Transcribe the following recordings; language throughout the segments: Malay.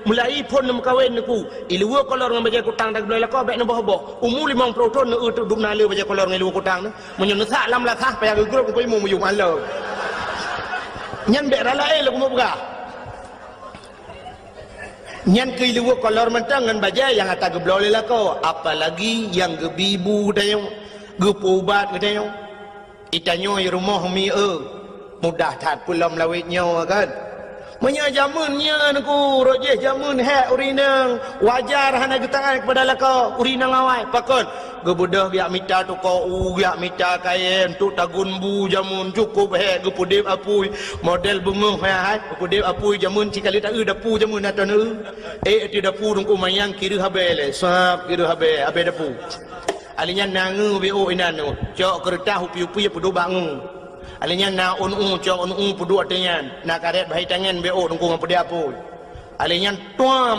mulai pun nak kahwin aku ilua kolor dengan baca kutang dak boleh lakau baik nak boh umur 50 tahun nak tu duk nala baca kolor dengan ilua kutang ni menyesak lam latah payah grup ko imu muyung ala nyan bek ralae lu mo berah nyan ke ilua kolor mentang dengan baca yang atas geblo le lakau apalagi yang gebibu dayo gepu ubat dayo itanyo rumah mi mudah tat pulam lawitnya kan Menya jamunnya aku rojeh jamun hek urinang wajar hana getangan kepada laka urinang awai pakon gebudah giak mita tu kau giak mita kain tu tagun bu jamun cukup hek gepudip apui model bunguh hai gepudip apui jamun cikali tak dapu jamun atau ti dapu dungku mayang kira habel sap kira habel dapu alinya nangu bo inan cok kertas upi-upi pedu bangun alinya na unu cok unu pedu atenyan na karet bahai tangan bo dungku ngapa dia apa alinya tuam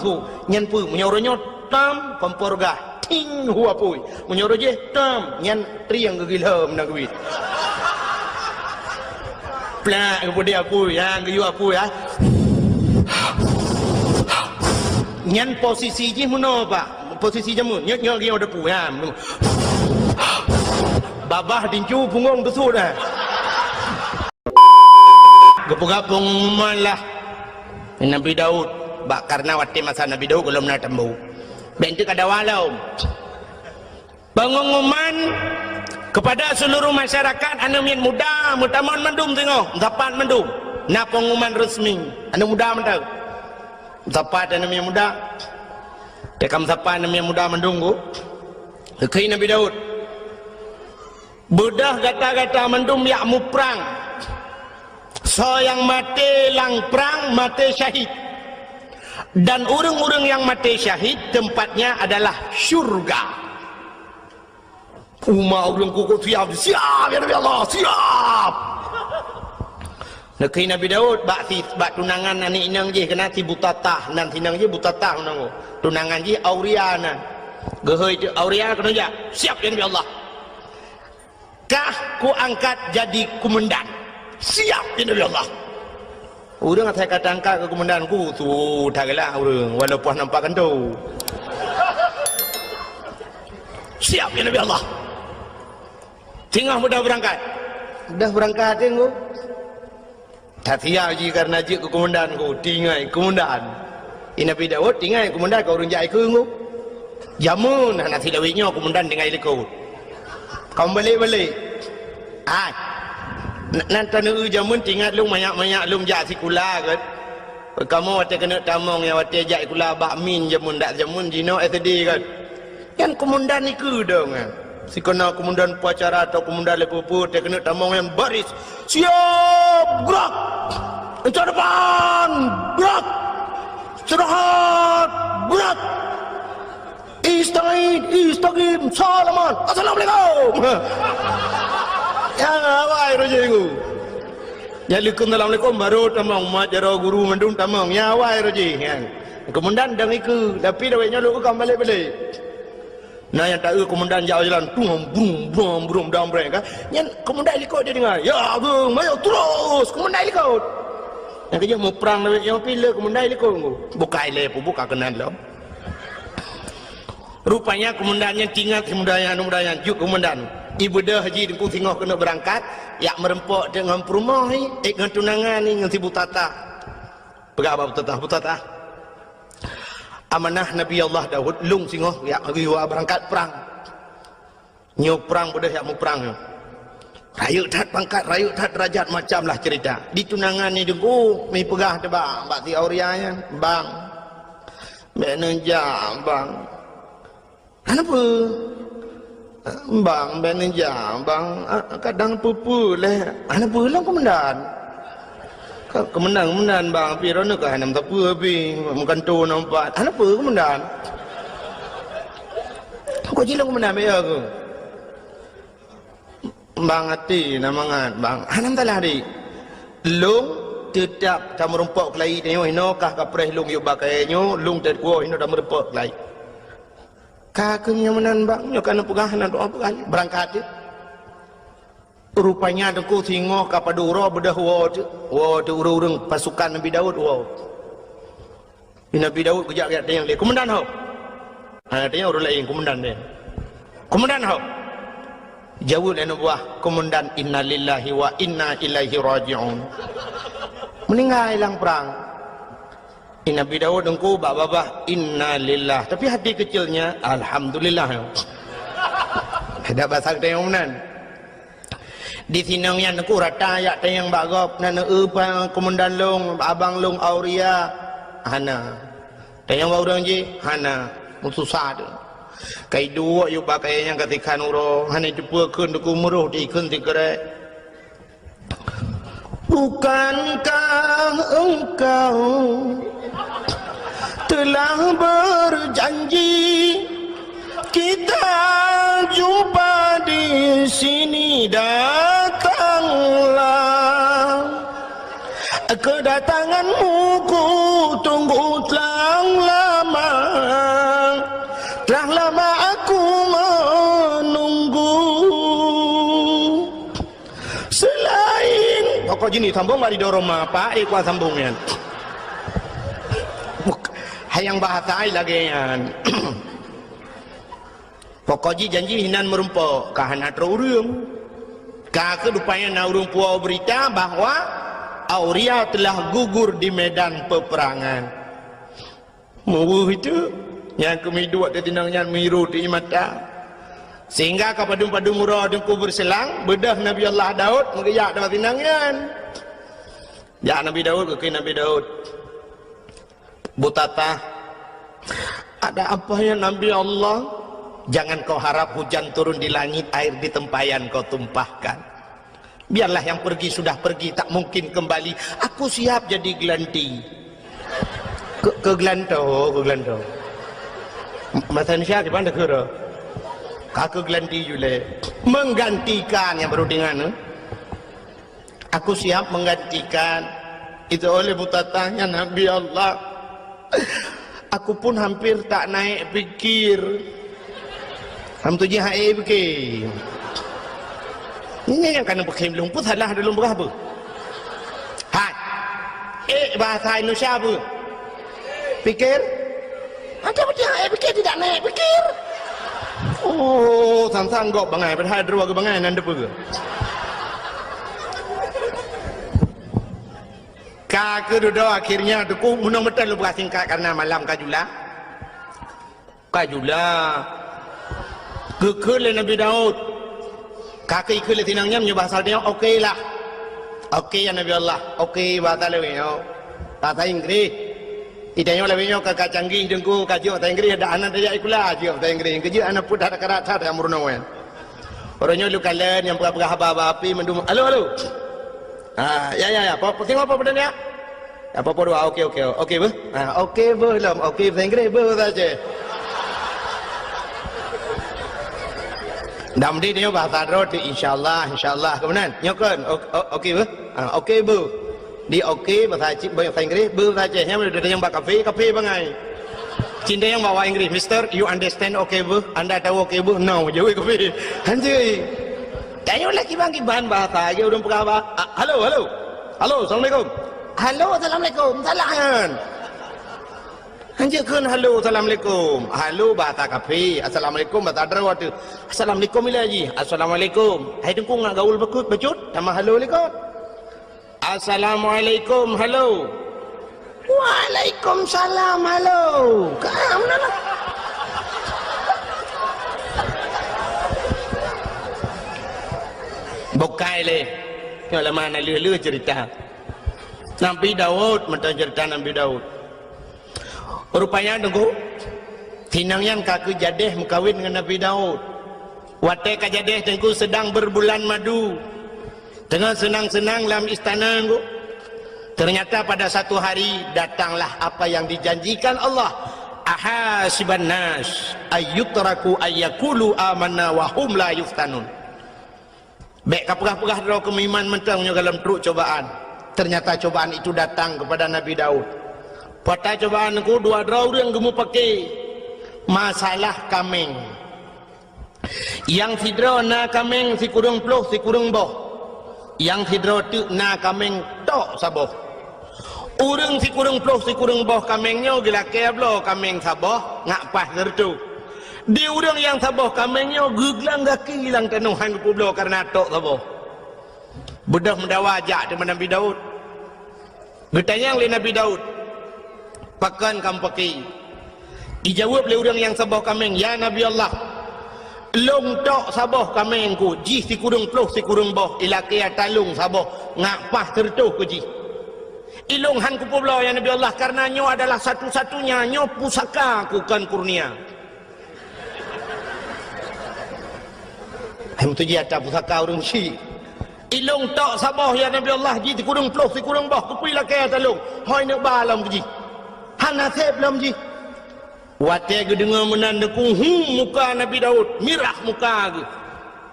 tu nyan pu menyoronyo tam pemporgah ting hu apui menyoro je tam nyan triang gegilham na gwit plak ngapa dia apui yang geyu apui ya nyan posisi je muno pak posisi jamun nyok dia ada pu ya babah dincu punggung besut dah gepung-gepung malah Nabi Daud bak karena waktu masa Nabi Daud belum nak tembu bentuk ada walau pengumuman kepada seluruh masyarakat anu min muda mutaman mendum tengok dapat mendum na pengumuman resmi anu muda mentau dapat anu min muda tekam dapat anu min muda mendunggu ke Nabi Daud bedah gata-gata mendum yak mu perang so yang mati lang perang mati syahid dan orang-orang yang mati syahid tempatnya adalah syurga orang kuku siap ya Nabi Allah siap Nabi Nabi Daud bak tunangan anak inang je kena si butatah dan sinang je butatah tunangan je Auriana gehoi je Auriana kena je siap ya Nabi Allah kah ku angkat jadi komandan siap ya Nabi Allah orang saya kata angkat ke komandanku tu tak lah orang walaupun nampak kentu siap ya Nabi Allah tinggal mudah berangkat tengok tak siap je karena je ke komandanku tinggal komandan Nabi Daud tinggal komandan kau orang jai ke jamun anak silawitnya komandan tinggal ikut kau balik nanti nu jamun tinggal lu banyak lu jak sikula kan kamu wate kena tamong ya wate jak kula bakmin jamun dak jamun jino SD kan komandan ni ke dong si kena komandan upacara atau komandan lepupu te kena tamong yang baris siap gerak ke depan gerak istirahat gerak istagim salaman assalamualaikum ya awai rojengu ya assalamualaikum baru tamang mat jaro guru mendung tamang ya awai roje komandan dang iku tapi dawainya lu kam balik nah yang tahu komandan jalan brum dam breng kan yang komandan ikut dia dengar ya bang mayo terus komandan ikut yang kerja mau perang dawainya pilih komandan ikut buka lepo buka kenan lo rupanya komandannya tinggal komandan juk komandan ibu dah haji dengku tengok kena berangkat yak merempok dengan perumah ni dengan tunangan ni dengan si butata berapa butata amanah Nabi Allah Daud lung singoh yak riwa berangkat perang nyo perang bodoh yak mu perang rayuk tat pangkat rayuk tat derajat macam lah cerita di tunangan ni dengku mi pegah tebak bak ti aurianya bang manajer bang kenapa bang manajer bang kadang pupu leh ana pulang komandan komandan bang piro nak hanam tapu abi bukan tu nampak ana pu komandan kau jilang komandan ya aku bang hati namangat bang hanam talah di lung tetap kamu rumpok kelai tengok inokah kapres lung yo bakainya lung tet kuo ino dah merumpok kelai kakeknya menan bang nyokan pegahan doa pegahan berangkat rupanya dengku singoh kapaduro bedah wo tu urung pasukan Nabi Daud wo Nabi Daud kejap kat tayang dia, komandan hau. Tayang orang lain komandan dia. Komandan hau. Jawab anak buah komandan, inna lillahi wa inna ilaihi raji'un. Meninggal hilang perang. Nabi Daud engkau babah inna lillah, tapi hati kecilnya alhamdulillah. Ada bahasa tayang nan. Di sinang yang aku rata yak tayang bagop nana apa komandan long abang long Auria hana. Tayang orang je hana susah tu. Kai dua you pakai yang ketika nuro hana jumpa kun tu muruh di kun tikere. Bukankah engkau telah berjanji kita jumpa di sini, datanglah. Kedatanganmu ku tunggu telah lama. Telah lama aku menunggu. Selain pokok jenis sambung mari dorong apa kuat sambungnya. Hayang bahasa lagi kan. Pokoknya janji hinan merumpok kahana terurung. Kah kedupanya na urung puau berita bahwa Auria telah gugur di medan peperangan. Mau itu yang kami dua tinangnya miru di mata. Sehingga kepada murah dengku berselang bedah Nabi Allah Daud mengeyak dalam tinangnya. Ya Nabi Daud ke Nabi Daud. Butata, ada apa ya Nabi Allah? Jangan kau harap hujan turun di langit, air di tempayan kau tumpahkan. Biarlah yang pergi sudah pergi, tak mungkin kembali. Aku siap jadi gelanti. Ke gelanto. Masa Indonesia di mana kira? Kau gelanti juga. Menggantikan yang baru dengan. Aku siap menggantikan. Itu oleh butatanya Nabi Allah. Aku pun hampir tak naik pikir. Ham tu je hai fikir. Ini yang kena pakai belum pun salah dalam berapa? Hai. Bahasa Indonesia apa? Fikir? Ada apa dia hai fikir tidak naik fikir? Oh, sang-sanggok bangai pada dua ke bangai nanda apa? Kak kedua akhirnya tu munang betul lu singkat karena malam kajula kekele Nabi Daud kaki kele tinangnya bahasa dia okey lah, okey ya Nabi Allah, okey bahasa lebih bahasa Inggris idanya lebih kakak canggih dengku kaji bahasa Inggris ada anak dia ikulah kaji bahasa Inggris kaji anak pun ada kerata yang murnawan orangnya lu kalian yang berapa api mendum halo ya tengok apa benda ni ya apa doa okey bu okey bu belum okey bahasa Inggris bu saja Dam di dia bahasa roti insyaallah kemudian nyokon okey bu okey bu di okey bahasa Inggris bu saja yang ada yang bawa kafe bangai cinta yang bawa Inggris Mister you understand okey bu anda tahu okey bu no jauh kafe anjay tayo lagi bangki bahan bahasa aja udah apa halo assalamualaikum salahan anjirkan halo assalamualaikum halo bahasa kafe assalamualaikum bahasa Darawat assalamualaikum ilaji assalamualaikum hai dengkung nak gaul becut sama halo lekot assalamualaikum halo waalaikumsalam halo kamu nak bukai le kalau mana lulu cerita Nabi Daud macam cerita Nabi Daud rupanya tunggu tinangnya kaku jadeh mengkawin dengan Nabi Daud watai kajadeh tengku sedang berbulan madu tengah senang-senang dalam istana tengku ternyata pada satu hari datanglah apa yang dijanjikan Allah ahasiban nas ayyutraku ayyakulu amanna wa hum la yuftanun. Baik kapurah-purah draw kemiman mentangnya dalam teruk cobaan. Ternyata cobaan itu datang kepada Nabi Daud. Pada cobaan itu dua draw yang gemu pakai masalah kameng. Yang sidro na kameng si kurung ploh si kurung boh. Yang sidro tu na kameng tok saboh. Urang si kurang ploh si kurang boh kamengnya gila keblo kameng saboh ngak pas tertu. Di urang yang saboh kamengnya guglang gaki hilang tenuhan kublo karena tok saboh. Bedah mendawajak dengan Nabi Daud. Bertanya oleh Nabi Daud. Pakan kam pakai. Dijawab oleh orang yang saboh kameng, ya Nabi Allah. Long tok saboh kamengku, ji si kurang ploh si kurang boh ilaki talung saboh ngak pas tertu ku ji. Ilung han ku pula ya Nabi Allah karena nyo adalah satu-satunya nyo pusaka ku kan kurnia. Hem tu ji ada pusaka urang si. Ilung tok sabah ya Nabi Allah ji kurang ploh si kurang boh ku pui laki talung. Hoi nak balam ku ji. Han nasib lam ji. Wate ge dengar menandaku muka Nabi Daud, mirah muka ge.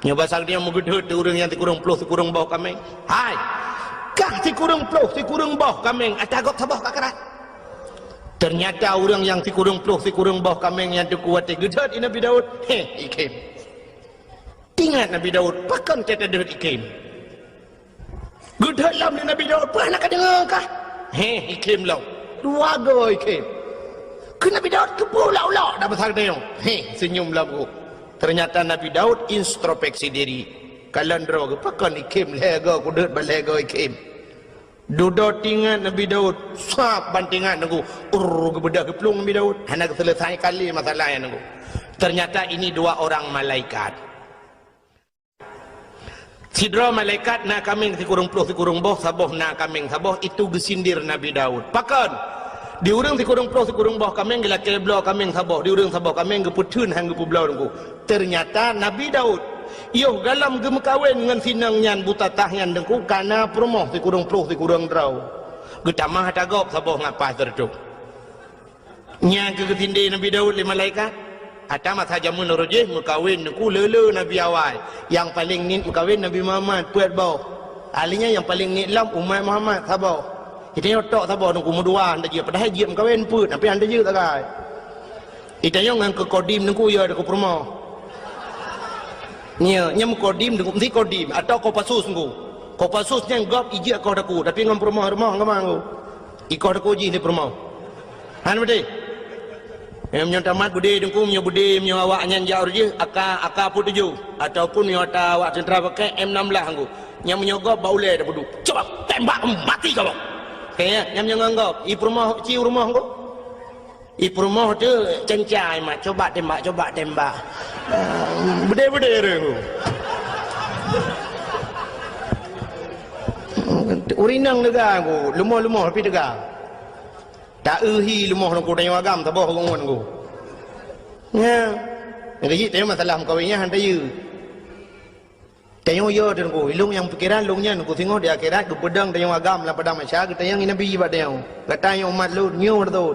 Nya basal dia mugedut urang yang kurang ploh si kurang boh kameng. Hai. Kah si kurang ploh, si kurang boh kameng atagok sabah kakarat. Ternyata orang yang si kurang ploh, si kurang boh kameng yang terkuat gedut Nabi Daud. Ikim. Ingat Nabi Daud, pakan kita gedut ikim. Gedut lam Nabi Daud, pernah nak dengar kah? Ikim lau. Dua go ikim. Ke Nabi Daud ke pulau-pulau dah besar dia. Senyum lau. Ternyata Nabi Daud introspeksi diri. Kalandro ke pakan ikim lega kudut balega ikim. Duduk tinggal Nabi Daud sap bantingan nunggu ke bedah keplung Nabi Daud hendak selesai kali masalah yang nunggu. Ternyata ini dua orang malaikat. Sidra malaikat nak kaming si kurung puluh si kurung boh saboh nak kaming saboh itu gesindir Nabi Daud. Pakan di urang si kurung puluh si kurung boh kaming gila keblo kaming saboh di urang saboh kaming geputun hang gepublau nunggu. Ternyata Nabi Daud yo dalam gem kawin dengan sinang nyan buta tahyan dengku karena promoh si kurang puluh si kurang draw getamah tagop saboh ngapa tertuk nya ke ketinde Nabi Daud le malaikat atama saja menurujih mukawin dengku lele Nabi awal yang paling ni mukawin Nabi Muhammad puat bau alinya yang paling ni lam umat Muhammad saboh kita tok saboh dengku mudua anda je padahal je mukawin put tapi anda je tak kai itanya ngan ke kodim dengku ya dengku promoh nya kodim dengan si kodim atau kopasus ngku kopasusnya ngop iji kau daku tapi ngam rumah ngamang ikau daku ji ni rumah han bade em nyata mat bude dengku nya bude nya awak nyan jauh je aka put tuju ataupun nya ta awak sentra pakai M16 ngku nya menyogop baule dah budu coba tembak mati kau kayaknya nyam nganggap i rumah ci rumah ngku i rumah tu cencai mat coba tembak Bede-bede rengu. Urinang dega aku, lemah-lemah tapi dega. Tak euhi lemah nang ku tanya agam taboh ngon ku. Ya. Jadi tanya masalah kawinnya han tayu. Tanya yo dan ku, ilung yang pikiran lungnya ku tengok di akhirat ku pedang tanya agam la padang masya kita yang nabi ba tanya. Katanya umat lu nyu tu.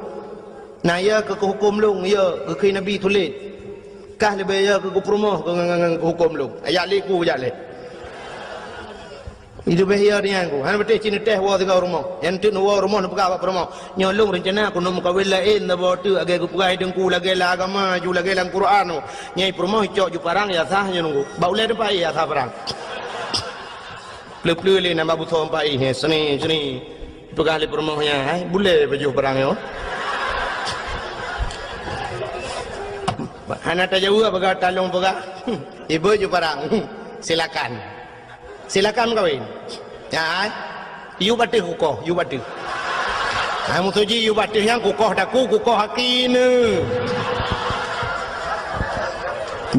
Nah ya ke hukum lung ya ke nabi tulis. Kah lebih ya ke rumah ke hukum lu ayat liku ayat le itu behia dia aku han betul cina teh wa tiga rumah yang tu wa rumah nak pegang apa rumah nyolong rencana aku nak kawin lain dah bawa tu agak aku pegang dengku lagi lah agama ju lagi lang Quran nyai rumah cok ju parang ya sah nya nunggu bau le depan ya sah parang pleu-pleu le nama buto pai he seni pegang le rumahnya hai boleh baju parang yo Hana tajawab baga talong baga ibu ju parang silakan kawin ya you batih kukoh kamu tuji you batih yang kukoh hakine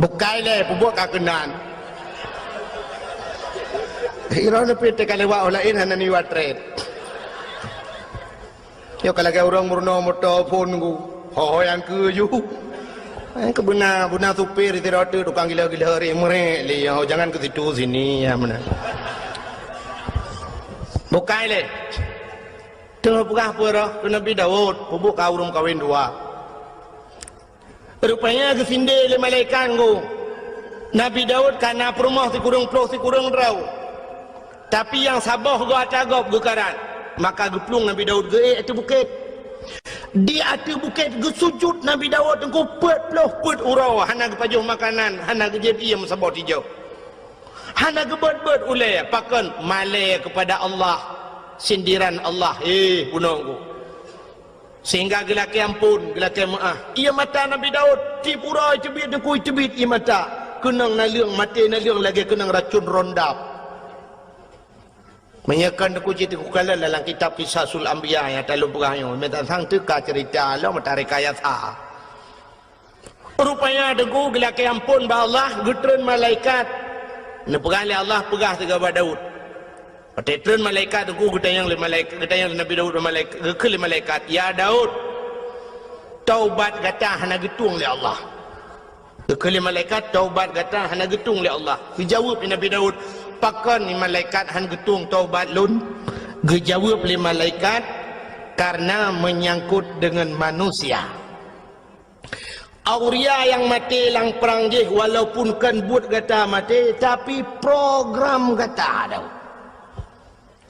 bukai le pubuk kakenan ira ne pete kalewa olain hana ni watret yo kalaga urang murno moto phone ku hoyan ke you Kebuna supir itu roda tukang gila-gila hari merek le jangan ke situ sini ya mana bukai le tengah pugah pura Nabi Daud pubuk kawrum kawin dua rupanya ke sinde le malaikat go Nabi Daud karena perumah si kurang draw tapi yang sabah go atagop gekaran maka geplung Nabi Daud ge itu bukit di atas bukit gesujud Nabi Daud engkau put urau hana kepajuh makanan hana kejadi yang sabot hijau hana kebet-bet ulai pakan malai kepada Allah sindiran Allah punongku sehingga gelaki ampun gelaki maaf ia mata Nabi Daud ti pura cebit deku cebit ia mata kenang naliang mati naliang lagi kenang racun rondap menyakan deku cerita kukala dalam kitab Qisasul Anbiya yang talung perahnya minta sang teka cerita Allah mata rekayat rupanya deku gelaki ampun ba Allah gutren malaikat nepegah Allah pegah tegak Daud Tetren malaikat aku ketayang Nabi Daud malaikat ke malaikat ya Daud taubat gata hana getung le Allah ke malaikat taubat gata hana getung le Allah dijawab Nabi Daud pakan ni malaikat han getung taubat lun dijawab le malaikat karena menyangkut dengan manusia Auria yang mati lang perang je walaupun kan buat gata mati tapi program gata Daud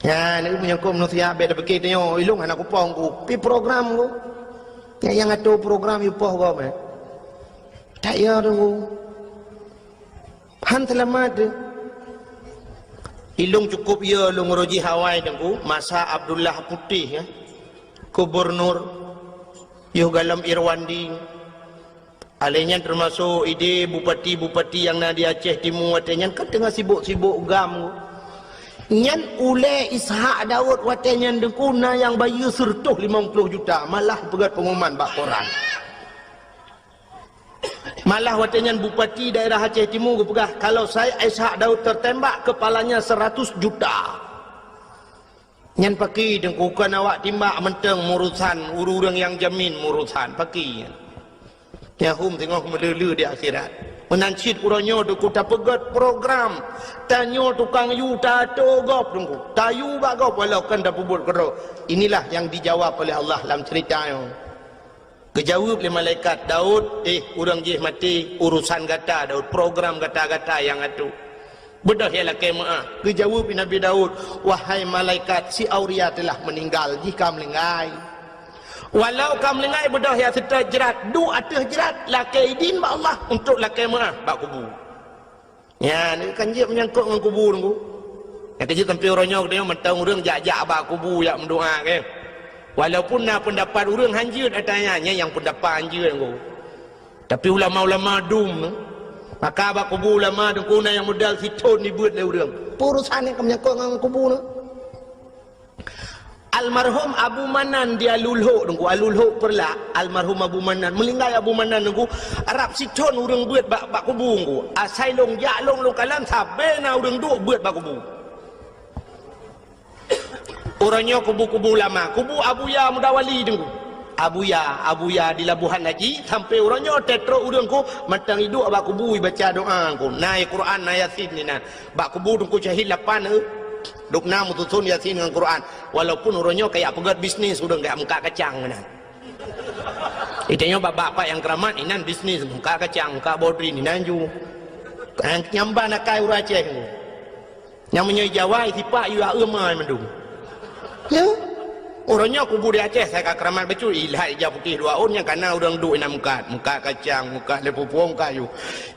ya, ni menyangkut manusia beda begitu yo, ilung anak kupong ku, pi program ku, yang ada program yupoh kau me, tak ya tu, han selamat, ilung cukup ya, ilung roji Hawaii tu, masa Abdullah Putih ya, Gubernur, yo galam Irwandi, alenya termasuk ide bupati-bupati yang na di Aceh Timur, katanya kan tengah sibuk-sibuk gam ku. Nyan ule Ishak Daud watenyan dengkuna yang bayu sertuh 50 juta malah pegat pengumuman bak koran malah watenyan bupati daerah Aceh Timur pegah kalau saya Ishak Daud tertembak kepalanya 100 juta nyan paki dengkukan awak timbak menteng murusan urang yang jamin murusan paki ya hum tengok melulu di akhirat menancit uranyo tu ku tak pegat program tanyo tukang yu tato gop tunggu tayu ba gop walau kan dah pubut kero inilah yang dijawab oleh Allah dalam ceritanya kejawab oleh malaikat Daud urang je mati urusan gata Daud program gata-gata yang atu bedah ialah kemaah kejawab Nabi Daud wahai malaikat si Auria telah meninggal jika melengai walau kamu lengai bedah ya serta jerat du atas jerat lakai idin ba Allah untuk lakai maaf bak kubur ya ni kan je menyangkut dengan kubur tu kata je tempi orangnya dia mentang urang jak-jak bak kubur yak mendoa ke walaupun na pendapat urang hanjut atanya yang pendapat hanjut tu tapi ulama-ulama dum maka bak kubur ulama tu kuna yang modal siton dibuat le urang urusan yang menyangkut dengan kubur tu Almarhum Abu Manan dia lulhuk nunggu alulhuk perla almarhum Abu Manan melinggai Abu Manan nunggu Arab siton urang buat bak kubur nunggu asai long jak long kalam sabena urang duk buat bak kubur orangnya kubu-kubu lama kubu Abu Ya Mudawali nunggu Abu Ya di Labuhan Haji sampai orangnya tetro urang ku matang hidup bak kubur baca doa ku naik Quran naik Yasin ni nah bak kubur nunggu syahid 8 duk namu tutun Yasin dengan Quran walaupun orangnya kayak pegat bisnis udah kayak muka kacang nah itanya bapak-bapak yang keramat inan bisnis muka kacang muka bodri ni nanju nyamba nak kai Aceh yang menyai Jawa tipak yu amai mendung ya orangnya kubur di Aceh saya keramat betul ilhai ja putih 2 on yang karena orang duk ina muka kacang muka lepupuang kayu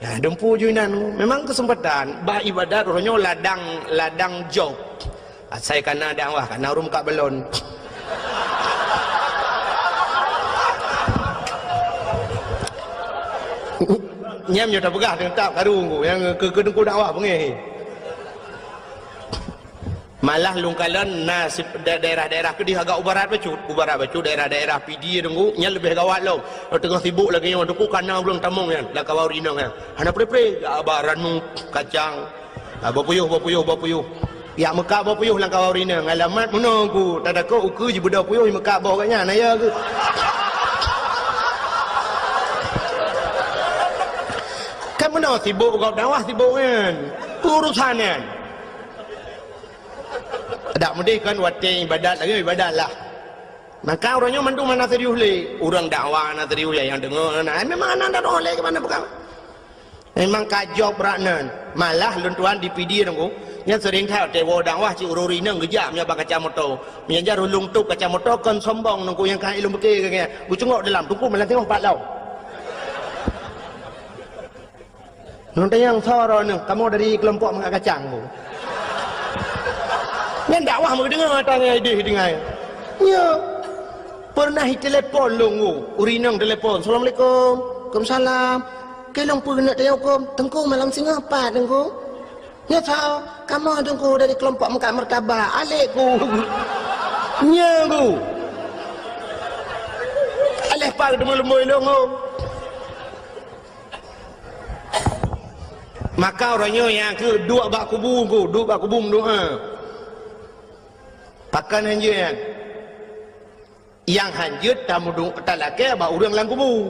ya dempu ju inan memang kesempatan bah ibadat orangnya ladang job saya karena dakwah karena rum kak belon nyam nyo dah pegah dengan tak karung yang ke dengku dakwah pengen malah lungkalan nasib daerah-daerah ke dia agak ubarat bacut daerah-daerah PD dengku nya lebih gawat lo tengah sibuk lagi yang dengku karena belum tamung kan lah kawau rinang kan hana pre baranu kacang bapuyuh ya Mekah bapuyuh lang kawau rinang alamat menunggu tak ada kau uku je budak puyuh Mekah bawah katnya naya ke kan mana sibuk kau dakwah sibuk kan urusan kan tak mudi kan wate ibadat lagi ibadat lah maka orangnya mandu mana serius le orang dakwah mana serius yang dengar memang anak dah oleh ke mana bukan memang kajok beraknan malah luntuan di PD nunggu yang sering tahu tewo dakwah ci ururi nang gejamnya bak kaca motor menjar ulung tuk kaca motor kan sombong nunggu yang kai ilmu bekir kan ku cengok dalam tungku malah tengok pat lau nonton yang soro nang kamu dari kelompok mengak kacang ku Ngan dakwah mau dengar tangan dia dengar. Ya. Pernah telefon longo, urinang telefon. Assalamualaikum. Waalaikumsalam. Kelong pernah telefon. Tengku malam singa apa tengku? Ya tahu, kamu tengku dari kelompok Mekat Mertabak. Alekku. Ya ku. Alek pak lembu longo. Maka orangnya yang ke dua bak kubu ku, dua bak kubu doa. Pakan hanya yang hanjut tamu dong talake ba urang lang kubu.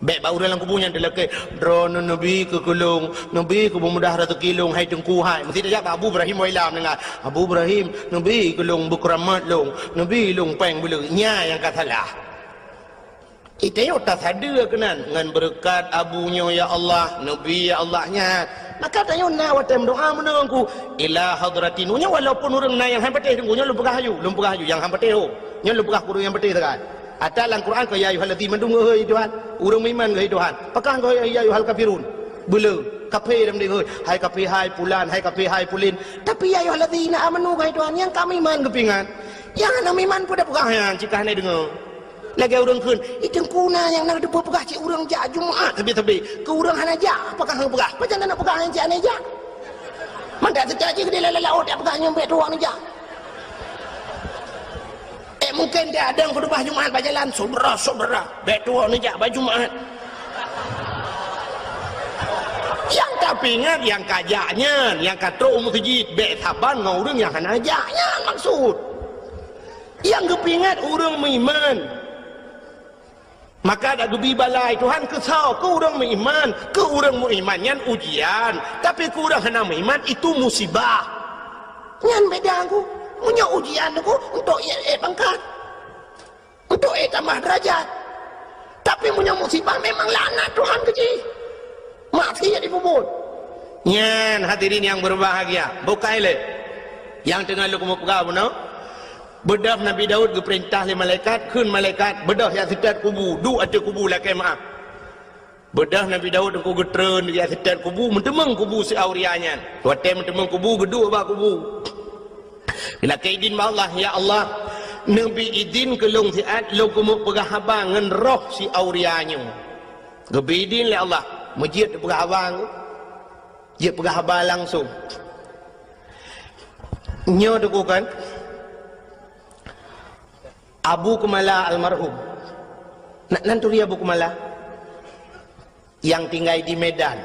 Baik ba urang lang kubu yang talake drone nabi ke kulung, nabi ku mudah ratu kilung hai tengku hai. Mesti dia Abu Ibrahim wailam dengar. Abu Ibrahim nabi kulung bukramat long, nabi long peng bulu nya yang katalah. Itu yang tak ada kenan dengan berkat abunya ya Allah, Nabi ya Allahnya. Maka tanya na watem doa menunggu ila hadratinunya walaupun orang na yang hampateh tunggunya lu pegah hayu yang hampateh ho. Nya lu pegah kurang yang peteh tekan. Ada dalam Quran ke ya ayyuhallazina mendung heuy Tuhan, urang iman ke Tuhan. Pakah ke ya ayyuhal kafirun. Bela kafir dalam dia hai kafir hai pulan, hai kafir hai pulin. Tapi ya ayyuhallazina amanu ke Tuhan yang kami iman kepingan. Yang anak iman pun dah pegah yang jika hanya dengar. Lagi orang kun, itu kuna yang nak depa pegah cik orang jak Jumaat tebi-tebi. Ke orang hana jak, apakah hang pegah? Macam nak pegah hang jak ni jak. Mandak terjadi ke dia laut tak pegah nyampe tuang ni jak. Mungkin dia ada yang kedua Jumaat berjalan saudara, bet tuang ni jak baju Jumaat. Yang tapi ingat yang kajaknya, yang kata masjid bet saban ngau orang yang hana jaknya maksud. Yang kepingat orang beriman. Maka ada gebi balai Tuhan kesal ke orang beriman, ke orang beriman yang ujian, tapi ke orang hana beriman itu musibah. Yang beda aku, punya ujian aku untuk pangkat, untuk tambah derajat. Tapi punya musibah memang laknat Tuhan kecil. Mati jadi bubur. Nyan hadirin yang berbahagia, bukai le. Yang tengah lu kamu pegang benar. Bedah Nabi Daud diperintah oleh malaikat, kun malaikat bedah yang setat kubu, du ada kubu lah maaf. Bedah Nabi Daud aku getren yang setat kubu, mentemang kubu si aurianya. Waktu mentemang kubu, gedua bah kubu. Bila keidin Allah, ya Allah, Nabi idin kelong siat, lo kamu pegah abang ngan roh si aurianya. Gebidin oleh Allah, masjid pegah abang, dia pegah abang langsung. Nyo tu kan? Abu Kumala almarhum. Nanti Abu Kumala yang tinggal di Medan.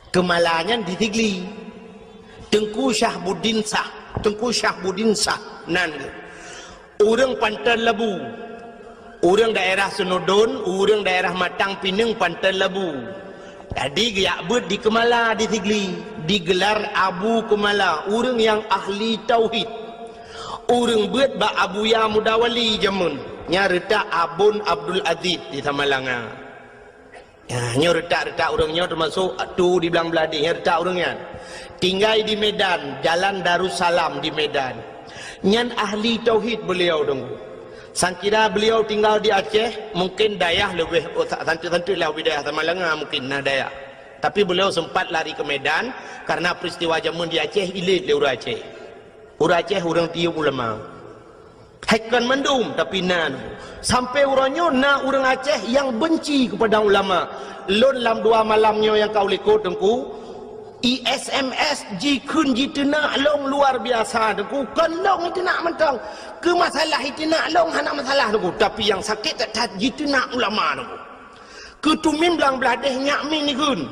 Kemalanya di Tigli. Tengku Syahbuddin Sah nan. Orang Pantai Labu. Orang daerah Senodon, orang daerah Matang Pinang Pantai Labu. Jadi giak ber di Kemala di Tigli, digelar Abu Kumala, orang yang ahli tauhid. Orang buat ba Abu Ya Mudawali jamun nya retak Abun Abdul Aziz di Tamalanga. Ya nya retak orangnya termasuk tu di belang beladi nya retak orangnya. Tinggal di Medan, Jalan Darussalam di Medan. Nyan ahli tauhid beliau dong. Sangkira beliau tinggal di Aceh, mungkin dayah lebih tentu lah wilayah Tamalanga mungkin nah dayah. Tapi beliau sempat lari ke Medan karena peristiwa jamun di Aceh ilit le orang Aceh. Orang Aceh orang tiup ulama. Haikan mendum tapi nan. Sampai orangnya na orang Aceh yang benci kepada ulama. Lon lam dua malamnya yang kau likut tengku. ISMS jikun jitena long luar biasa tengku. Kelong itu nak mentang. Ke masalah itu nak long hana masalah tengku. Tapi yang sakit tak jitena ulama tengku. Ketumim belang beladeh nyakmin ni kun.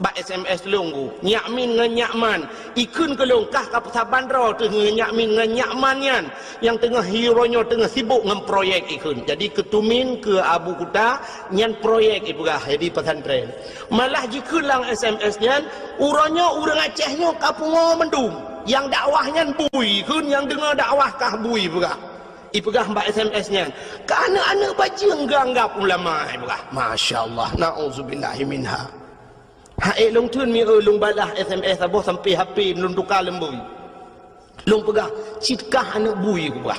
Ba SMS longgu nyakmin ngan nyakman ikun kelong kah kapsa bandro tengah nyakmin ngan nyakmanyan yang tengah hironya tengah sibuk ngan proyek ikun. Jadi ketumin ke Abu Kuta nyan proyek ibugah jadi pesantren. Malah jikun lang SMS nyan uranya urang Acehnya kapungo mendum yang dakwahnya bui kun yang dengar dakwah kah bui ibugah. Ibugah mbak SMS nyan ke anak-anak bajing ganggap ulama ibugah. Masya-Allah na'udzubillahi minha. Hai long tun mi long balah SMS aboh sampai HP long tukar lembui. Long pegah citkah anak bui ku pegah.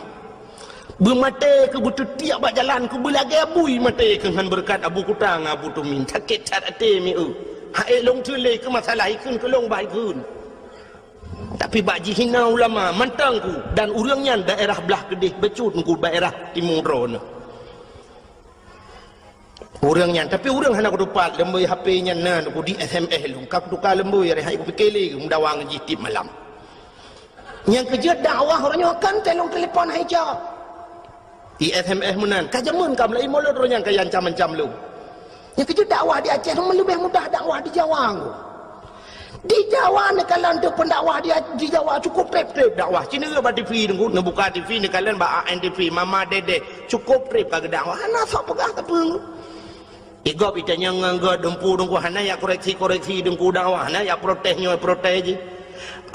Bermata ke butuh tiap bak jalan ku belagi bui mata ke han berkat Abu Kutang Abu Tumin sakit cat ate mi Hai long tun le ke masalah ikun ke long baik kun. Tapi Tapi bak hina ulama mantangku dan urangnya daerah belah Kedih becut ku daerah Timur Rona. Urangnya tapi urang hana ku dapat lemboi HP nya nan ku di SMS lu. Kak tukar lemboi rehat ku pikir mendawang jitip malam. Yang kerja dakwah orangnya akan telefon hijau. Di SMS menan kajamun kam lai molot orangnya kayan cam-cam lu. Yang kerja dakwah di Aceh lebih mudah dakwah di Jawa. Di Jawa ni kalian tu pendakwah dia di Jawa cukup trip dakwah. Cina ke TV nunggu nak buka TV ni kalian ba ANTV Mama Dede cukup trip bagi dakwah. Hana sok pegah tepung. Igop itanya nganggo dempu dengku hana ya koreksi dengku dakwah hana ya protesnya protes je.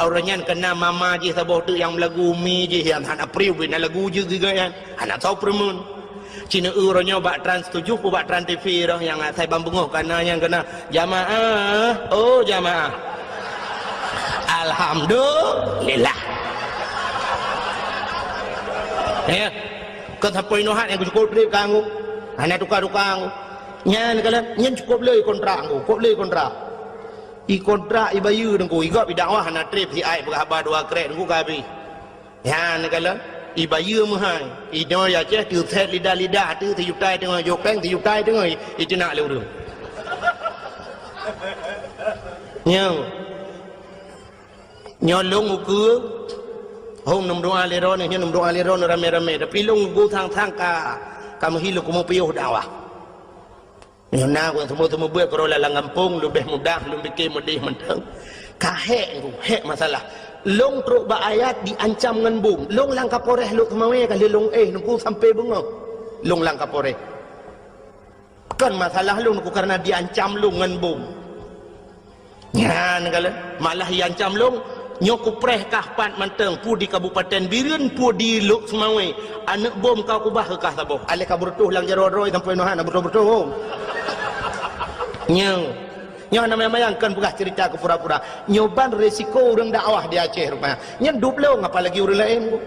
Orangnya kena mama je sabah tu yang lagu mi je yang hana priu bina lagu je juga kan. Hana tahu permun. Cina orangnya bak Trans 7 pu bak Trans TV dah yang saya bambunguh karena yang kena jamaah. Oh jamaah. Alhamdulillah. Ya, kau sampai nohat yang cukup trip kamu, hanya tukar kamu. Nyan kalian, nyan cukup leh kontrak aku, cukup leh kontrak. I kontrak i bayu dengku, i gak bidakwah hanya trip si ai berhabar dua kret dengku kabi. Nyan kalian, i bayu mahai, i doa ya ceh tu set lidah tu tiup tai tengah jokeng tiup tai tengah i cenak leh. Nyan. Nyolong uku hong nom doa leron ni nom doa leron rame-rame tapi long go thang ka kamu hilu kamu piuh dakwah nyona ko semua buat kalau lalang kampung lebih mudah lebih ke mudih mentang ka hek masalah long truk ba ayat diancam ngan bom long lang kaporeh lu kemawe kali long nunggu sampai bengok long lang kaporeh kan masalah lu nunggu karena diancam lu ngan bom nyan kala malah diancam long nyoku preh kahpan manteng pu di Kabupaten Biren pu di Luk Semawe anak bom kau kubah ke kah saboh ale kaburtuh lang jaro-roi sampai nohan bertuh nyong nama bayangkan bukan cerita ke pura-pura nyoban resiko orang dakwah di Aceh rupanya nyen dublong apalagi orang lain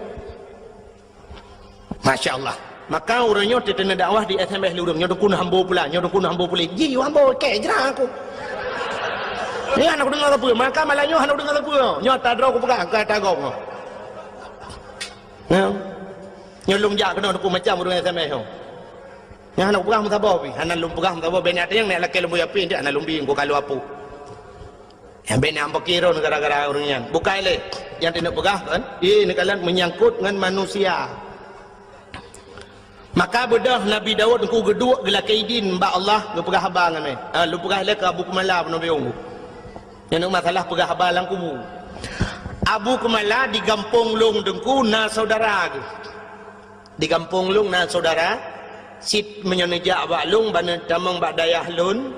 Masya Allah maka orangnya tetena dakwah di SMS lurung nyodong kun hambo pula ji hambo ke jerah aku ni anak dengar apa maka malahnya anak dengar apa nyo tadro aku pegang ke tagong nyo lum jak kena aku macam orang SMS tu yang anak pegang mutabah pi anak lum pegang mutabah ben ada yang nak laki lembu api dia anak lum bi ko kalau apa yang ben ambo kira gara-gara orangnya bukai le yang tidak pegang kan ini kalian menyangkut dengan manusia maka bedah Nabi Daud ku geduk gelakaidin ba Allah lu pegang habang ni lu pegang le ke Abu Kumala Nabi Unggu yang masalah pegah habalang kubu Abu Kumala di Gampung Long dengku na saudara di Gampung Long na saudara sit menyonejak bak long bana tamang bak dayah lun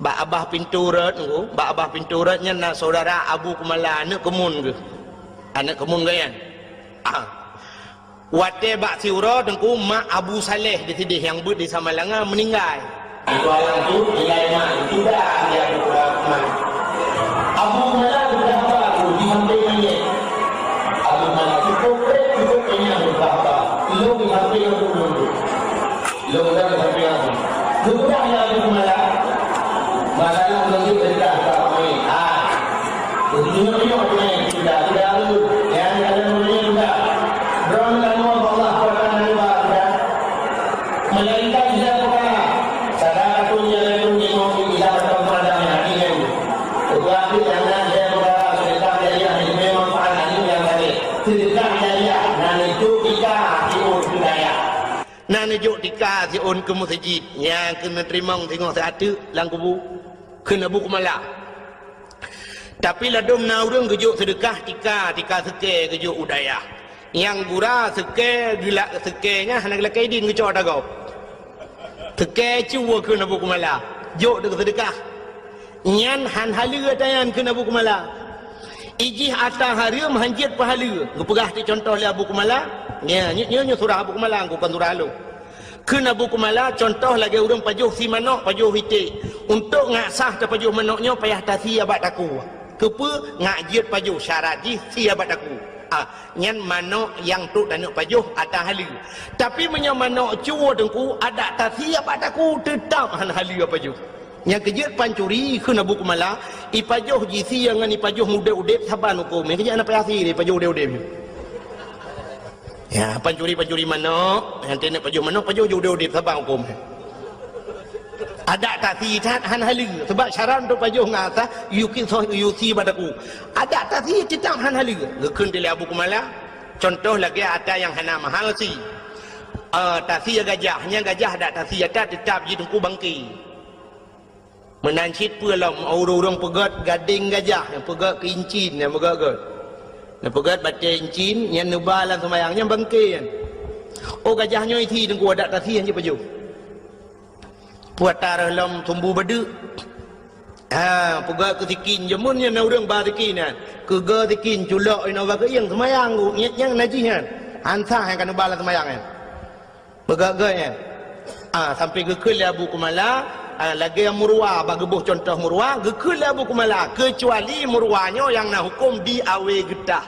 bak abah pintu rat dengku bak abah pintu ratnya na saudara Abu Kumala anak kemun kan wate bak siura dengku mak Abu Saleh di sidih yang but di Samalanga meninggal itu alang tu nilai mak itu dah dia berkurang Abu Kumala berapa aku di samping ini Abu Kumala cukup kenyang berapa lu di samping aku dulu lu dah di samping aku kemudian Abu Kumala masalah lagi berita kami begini aku ni sudah lu yang kalian mulai sudah berangkat Allah Taala sudah melainkan dia berkata sadar tu yang tu mau kita bertemu dengan hadirin Tuhan jangan dia berkata sedekah jariah ini memang pahala yang tadi sedekah jariah nan itu kita diun budaya nan itu kita diun ke masjid yang kena terima tengok satu lang kubu kena Abu Kumala tapi ladum na urang gejuk sedekah tika seke gejuk udaya yang gura seke gila sekenya hana lakaidin gejuk dagau seke cuwa kena Abu Kumala jok de sedekah nyan han halia tayan kena Abu Kumala ijih atang haria mhanjit pahala ngepegah ti contoh le Abu Kumala nya surah Abu Kumala ku kan surah lu kena Abu Kumala contoh lagi urang pajuh si manok pajuh hiti untuk ngasah ta pajuh manoknya payah tasi abat aku kepe ngajit pajuh syarat ji si abat aku nyan manok yang tu dan pajuh atang halia tapi menyo manok cuwa dengku ada tasi abat aku tetap han halia pajuh yang kejut pancuri ke Abu Kumala ipajoh jisi yang ipajoh muda udep saban hukum yang kejut anak payasi dia ipajoh udep ya pancuri mana yang tenek pajoh mana pajoh udep saban hukum ada tak sihat han halu sebab syarat untuk pajoh ngata yuki badaku ada tak sihat tetap han halu gekun di Abu Kumala contoh lagi ada yang hana mahal si tasi gajahnya gajah ada tasi ada tetap di tungku bangki menancit pulau orang pegat gading gajah yang pegat kincin yang pegat baca incin yang nubalan semayangnya bangki kan oh gajahnya itu tungku ada tasi yang dia pajoh buat dalam tumbuh badu pegat ketikin jemun yang orang barikin ke getikin culok ino bagi yang semayang yang najihan ansah yang kan nubalan semayang pegat sampai ke Abu Kumala lagi yang murwa bagi buh contoh murwa ke Abu Kumala kecuali murwanya yang nak hukum di awe getah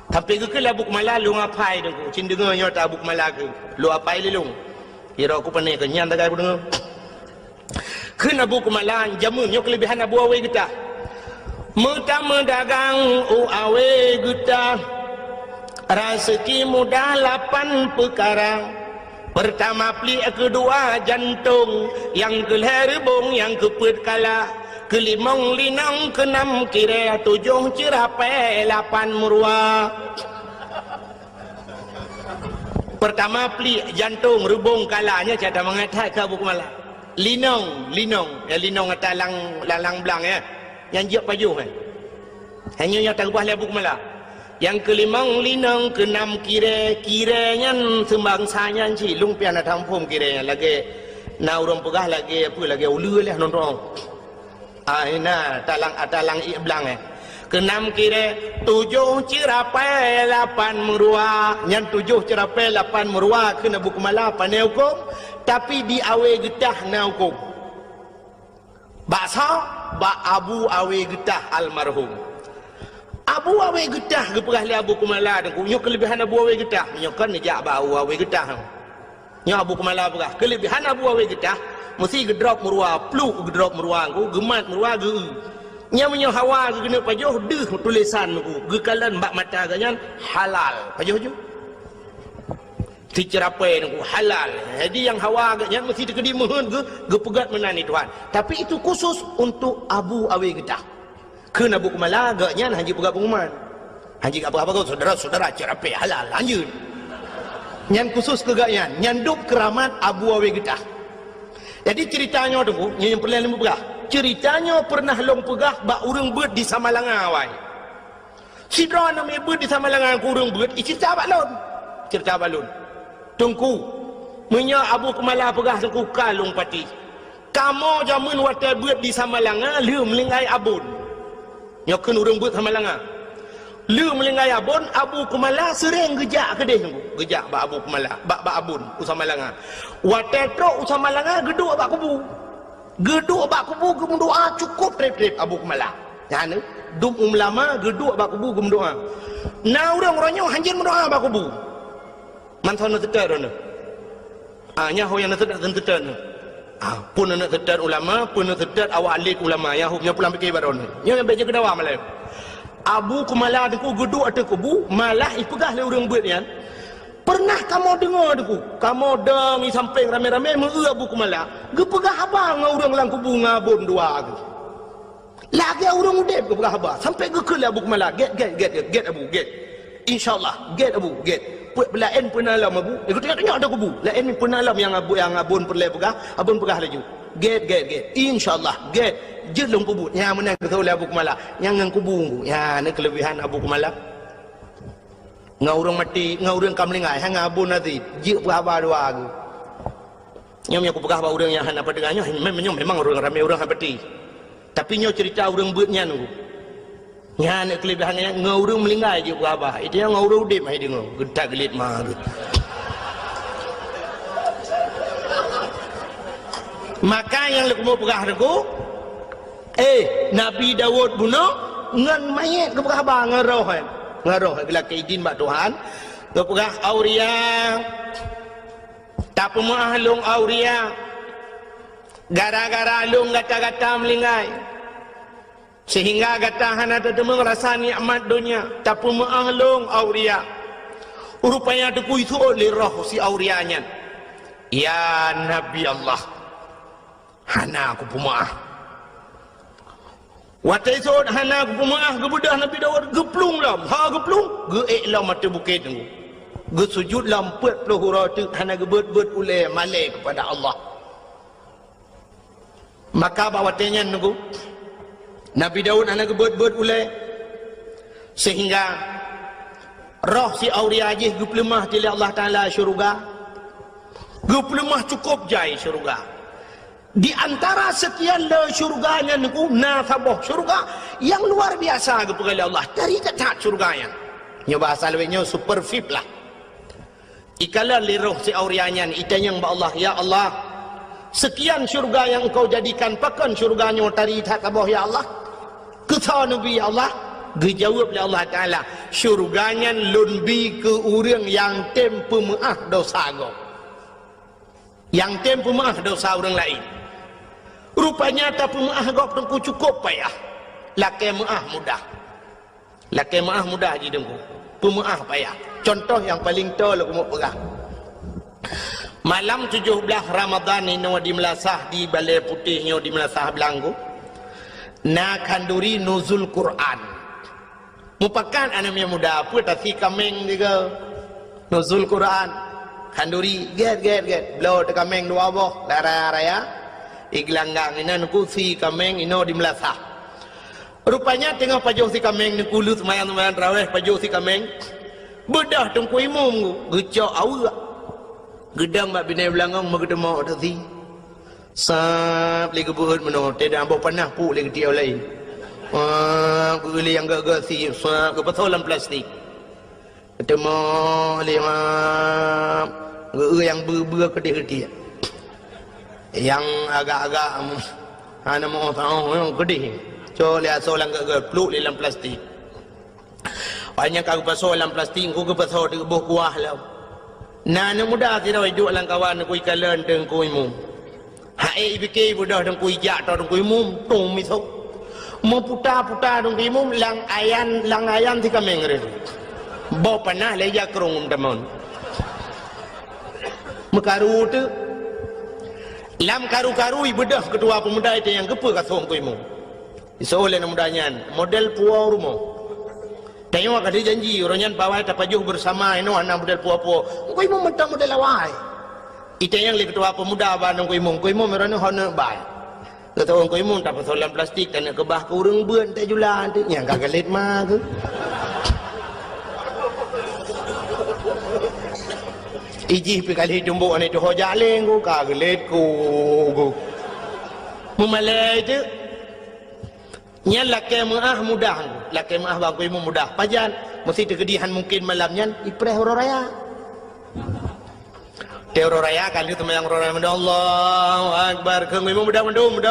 sampai ke Abu Kumala lu ngapai dengku cindengannya tak Abu Kumala ke lu apai lelung kira aku pandai kenyan tak aku dengar ke Abu Kumala jamunnya kelebihan Abu awe getah pertama dagang awe getah rezeki mudah 8 perkara pertama pli kedua jantung yang keherbong yang keput kala kelimong linang keenam kira 7 cerapai 8 murwa pertama pli jantung rubung kalanya cara mengatai ke Abu Kumala linong ya linong lalang belang ya yang jiak pajuh hanya yang tak ubah Abu Kumala yang kelimang linang keenam kiranya sembangsanya si lumpian ada tampum kiranya lagi na orang pegah lagi apa lagi ulu lah nonton ina talang iblang keenam kira 7 cerapai 8 murwa yang 7 cerapai 8 murwa kena Abu Kumala pandai hukum tapi di awe getah na hukum baksa Abu awe getah almarhum Abu awe getah ke perah li Abu Kumala dan kunyo kelebihan Abu awe getah nyo kan nejak bau awe getah nyo Abu Kumala perah kelebihan Abu awe getah mesti gedrop murwa pluk gedrop murwa ku gemat murwa ge nya hawa ge kena pajoh deuh tulisan ku ge kalan bak mata ganyan halal pajoh ju dicerapai ku halal jadi yang hawa ganyan mesti dikedi mohon ge pegat menani Tuhan tapi itu khusus untuk Abu awe getah ke Abu Kumala agaknya haji pegat pengumuman haji apa-apa kau saudara-saudara cerapai halal lanjut yang khusus kegaknya nyanduk keramat Abu awe getah jadi ceritanya tu yang pernah lembu pegah ceritanya pernah long pegah bak urang beut di Samalanga awai sidra nama beut di Samalanga ku urang beut cerita balon tungku menya Abu Kumala pegah tungku kalung pati kamu jamun watai beut di Samalanga lu melingai abun nyokeun urang beut Samalanga lu melingai abun Abu Kumala sering gejak ke dia gejak bak Abu Kumala bak abun Samalanga watai trok Samalanga geduk bak kubu gem doa cukup trip Abu Kumala ya ne dum lama geduk bak kubu gem doa na urang-urangnya hanjin mendoa bak kubu man sono teter ne nya ho yang teter ne pun nak teter ulama pun nak teter awak alit ulama yang nya pulang fikir baron nya baca kedawa malam Abu Kumala deku geduk ate kubu malah ipegah le urang beut yan pernah kamu dengar deku kamu dengi samping rame-rame mengeu Abu Kumala gepegah abang urang lang kubu ngabun dua ke lagi urang udep gepegah abang sampai gekel Abu Kumala get Abu get insyaallah get Abu get lain pernah alam Abu ikut tengok ada kubu lain pernah alam yang abun perle pegah abun pegah laju get insyaallah get jelung kubu yang menang betul Abu Kumala yang ngang kubu ya ni kelebihan Abu Kumala ngaurang mati ngaurang kamlingai hang abun nanti je berapa dua aku nyom aku pegah urang yang hana padengannya memang orang ramai orang hapati tapi nyo cerita urang beutnya nunggu nya nek kelebihannya ngaurang melingai je berapa itu yang ngaurang udip mai dengo gedak gelit mah maka yang lu mau pegah deku Nabi Daud bunuh ngan mayat ke pegah bang ngaroh bila keidin bak Tuhan ke pegah auria tak pemahlung auria Gara-gara lung gata-gata melingai. Sehingga gatahan ada demang rasa nikmat dunia. Tapi mengahlung auria. Rupanya deku itu oleh roh si aurianya. Ya Nabi Allah. Hana aku pemaah. Watai sod hana aku pemaah. Gebedah Nabi Dawud. Geplung lam. Ha geplung. Geek lam mata bukit tunggu. Gesujud lam 40 hurau tu. Hana gebet-bet oleh malik kepada Allah. Maka bawatnya nunggu. Nabi Daud anak gebet-bet ulai sehingga roh si auria ajih guplemah tili Allah Ta'ala syurga. Guplemah cukup jai syurga. Di antara sekian le syurganya nunggu nasaboh syurga yang luar biasa kepada Allah dari ketat syurganya. Nya bahasa lebihnya super VIP lah. Ikala li roh si aurianya itanya ba Allah, ya Allah, sekian syurga yang engkau jadikan pakan syurganya tari taboh ya Allah. Kata Nabi ya Allah, dijawab oleh Allah Ta'ala, syurganya lebih ke orang yang tempu maaf dosa go. Yang tempu maaf dosa orang lain. Rupanya tak pemaaf go tengku cukup payah. Laki maaf mudah. Laki maaf mudah je dengku. Pemaaf payah. Contoh yang paling tahu aku mau pegang. Malam 17 Ramadan ini di Melasah di Balai Putihnya di Melasah Belanggu. Na kanduri nuzul Quran. Mupakan anaknya muda apa tapi kameng juga nuzul Quran. Kanduri get blow te kameng dua boh lara raya. Iglanggang ina nuku si kameng ino di Melasah. Rupanya tengah pajuh si kameng nuku lu semayan raweh pajuh si kameng. Bedah tengku imum gecok awak. Gedang mak binai belangang magdemo tadi. Sap lagi buat mana tidak ambil panah pu lagi dia lain. Beli yang gak si sap kepatolan plastik. Ketemu lima yang bergede-gede. Yang agak-agak ana mau tahu yang gede. So lihat solang gak peluk dalam plastik. Banyak kau pasolan plastik kau kepasol di buah kuah lah. Nana muda tidak hidup lang kawan ku ikalan dengan ku imum. Hai ibike budah dong kui jak dong kui mum tung misau mau putar dong kui mum lang ayan ti kameng re bawa panah leja kerung teman mekaru tu lam karu ibedah ketua pemuda itu yang kepa kasong kui mum isoleh mudanya model puau rumah tengok ada janji orangnya bawah tapajuh bersama ino anak model puau kui mum model awai. Itu yang li ketua pemuda bandung kuimum merana honor bai. Kata orang kuimum tak persoalan plastik dan kebah ke urang beun tak julan tu yang kagalit mah tu. Iji pi kali jumbo ane tu hojaleng ku kagalit ku. Mumalai tu nya laki maah mudah. Laki maah bang kuimum mudah. Pajan mesti terkedihan mungkin malamnya ipreh raya. Teoro raya kali itu yang raya Allahu Akbar keung imu mudah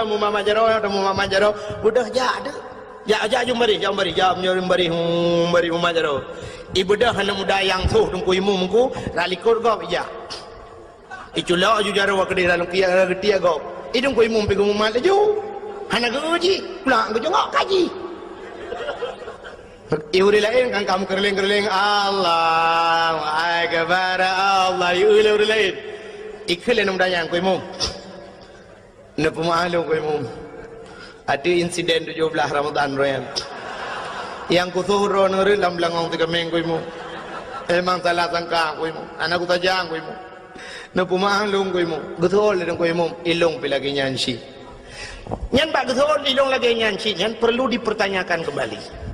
mu mama jaro budah ja jumbari mama jaro ibu dah hana muda yang suh tungku imu mungku ralikor gop ja iculo ju jaro wa kedira lukia getia gop idung ku imu pigu mal ju hana guji pulang ku jongok kaji Iuri lain kan kamu kerling Allah Akbar Allah iuri lain ikhlas nama yang kau imum nak pemahalu kau imum ada insiden 17 Ramadan royan yang kusuhro nuri lam langong tiga minggu kau imum emang salah sangka kau imum anak ku tajang kau imum nak pemahalu kau imum betul dan kau imum ilung pilagi nyansi nyan pak betul ilung lagi nyansi nyan perlu dipertanyakan kembali.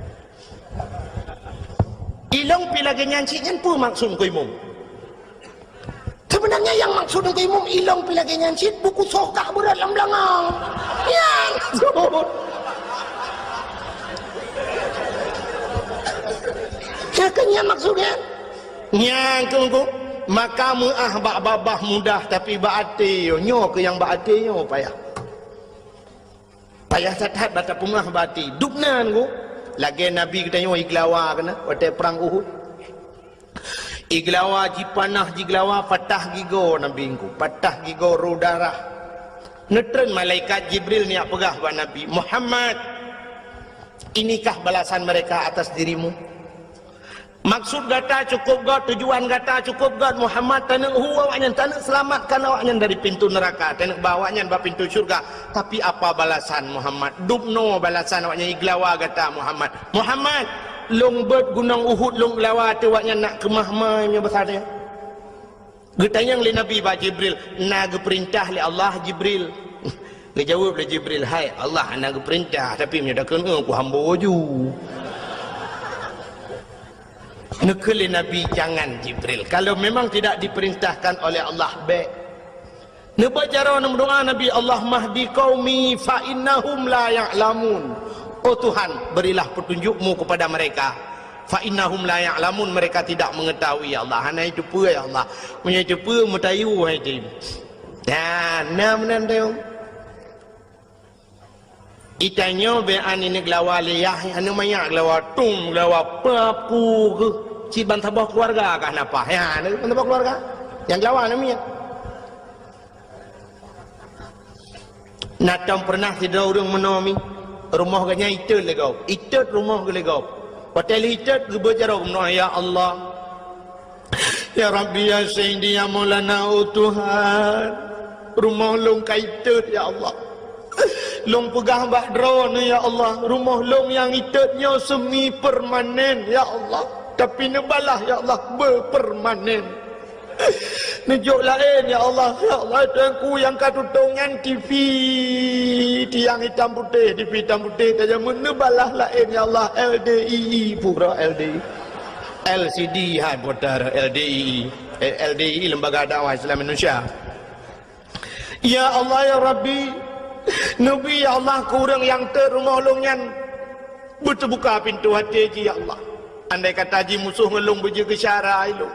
Ilong pilagi nyanci nyan pun maksud ku imum. Sebenarnya yang maksud ku imum ilong pilagi nyanci buku sokak berat dalam belangang. Yang Cakanya maksudnya nyang ku maka muah babah mudah tapi baati nyo ke yang baati nyo payah. Payah satat bata pumah baati. Duknan ku lagi Nabi kita nyo iglawa kena pada perang Uhud. Iglawa ji panah ji glawa patah gigo Nabi ku patah gigo ru darah Netren malaikat Jibril ni pegah buat Nabi Muhammad, inikah balasan mereka atas dirimu? Maksud gata cukup god, tujuan gata cukup god. Muhammad tak nak awaknya, tak nak selamatkan awaknya dari pintu neraka, tak nak bawa awaknya ke pintu syurga. Tapi apa balasan Muhammad? Dubno balasan awaknya iglawa gata Muhammad. Muhammad, long ber gunung Uhud long lawa tu awaknya nak kemah-mahnya besar dia. Getanyang li Nabi ba Jibril, nak perintah li Allah Jibril. Dia jawab li Jibril, hai Allah nak perintah tapi punya dah kena aku hamba ju. Nekeli Nabi jangan Jibril. Kalau memang tidak diperintahkan oleh Allah baik. Nebajara doa Nabi, Allah mahdi qaumi fa innahum la ya'lamun. Oh Tuhan, berilah petunjukmu kepada mereka. Fa innahum la ya'lamun, mereka tidak mengetahui ya Allah. Hana itu apa ya Allah? Punya itu apa mutayu hai tim. Dan nam teu. Itanyo be an ini glawa liyah anu maya glawa tung glawa papu ke ci bantabah keluarga kah napa ya anu bantabah keluarga yang glawa namanya natam pernah tidak urang menomi rumah ganya itet legau itet rumah ge legau hotel itet ge bejaro meno ya Allah ya Rabbi ya Sayyidi ya Maulana oh Tuhan rumah long kaitet ya Allah long pegah bak drone ya Allah, rumah long yang itetnya semi permanen ya Allah, tapi nebalah ya Allah berpermanen. Nejuk lain ya Allah tuanku yang katutungan TV tiang hitam putih, TV hitam putih saja menebalah lain ya Allah, LDII pura LDI LCD hai putar LDI Lembaga Dakwah Islam Indonesia. Ya Allah ya Rabbi, Nabi ya Allah kurang yang terumah longyan berterbuka pintu hati ya Allah. Andai kata haji musuh ngelung beje ke syara ilu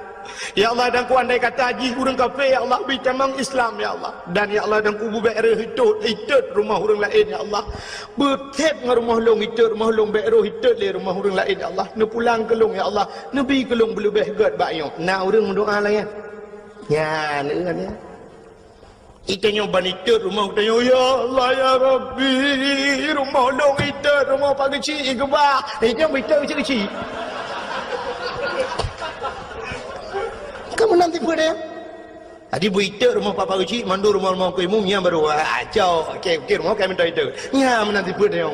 ya Allah, dan ku andai kata haji kurang kafe ya Allah bitamang Islam ya Allah, dan ya Allah dan ku bubek hitut rumah orang lain ya Allah, betep dengan rumah long hitut rumah long bekro hitut le rumah orang lain ya Allah, ne pulang ke long ya Allah, nabi ke long belebeh god bayong nak orang mendoa lah ya ne kan ya. Itanya banitut rumah kita ya Allah ya Rabbi rumah long itut rumah pak kecil ke bah itanya itut kecil kamu nanti pada tadi bu itut rumah pak kecil mandu rumah ku imum yang baru acau okey rumah kami minta itut ya menanti pada yang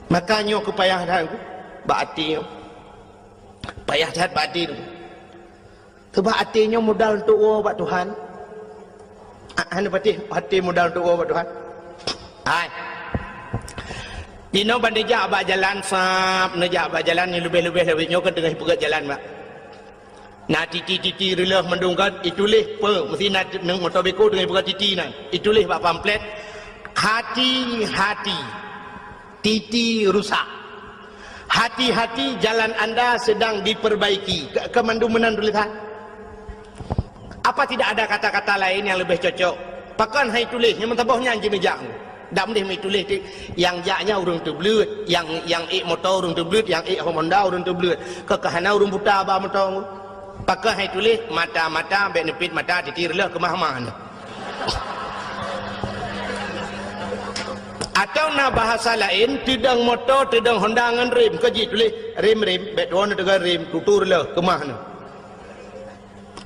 makanya kepayah dah baati payah dah baati tu sebab hatinya modal untuk buat Tuhan. Anu hati modal untuk buat Tuhan. Hai. Dino bandejak abak jalan sap, nejak abak jalan ni lebih-lebih nyokan tengah pegat jalan mak. Nah titi relah mendungkat itulah pe mesti nak nang motor beko tengah pegat titi nan. Itulah bak pamflet hati-hati. Titi rusak. Hati-hati jalan anda sedang diperbaiki. Kemandumenan tulisan. Apa tidak ada kata-kata lain yang lebih cocok? Pakan hai tulis yang mentabahnya anjing nejak. Dak mendih mai tulis yang jaknya urang tu belut, yang motor urang tu belut, yang Honda urang tu belut. Kekahana urang buta ba motor. Pakai hai tulis mata-mata benefit mata ditirlah ke mahmah. Atau na bahasa lain tidang motor, tidang Honda ngan rem keji tulis rem bet wan dengan rem tuturlah ke mahna.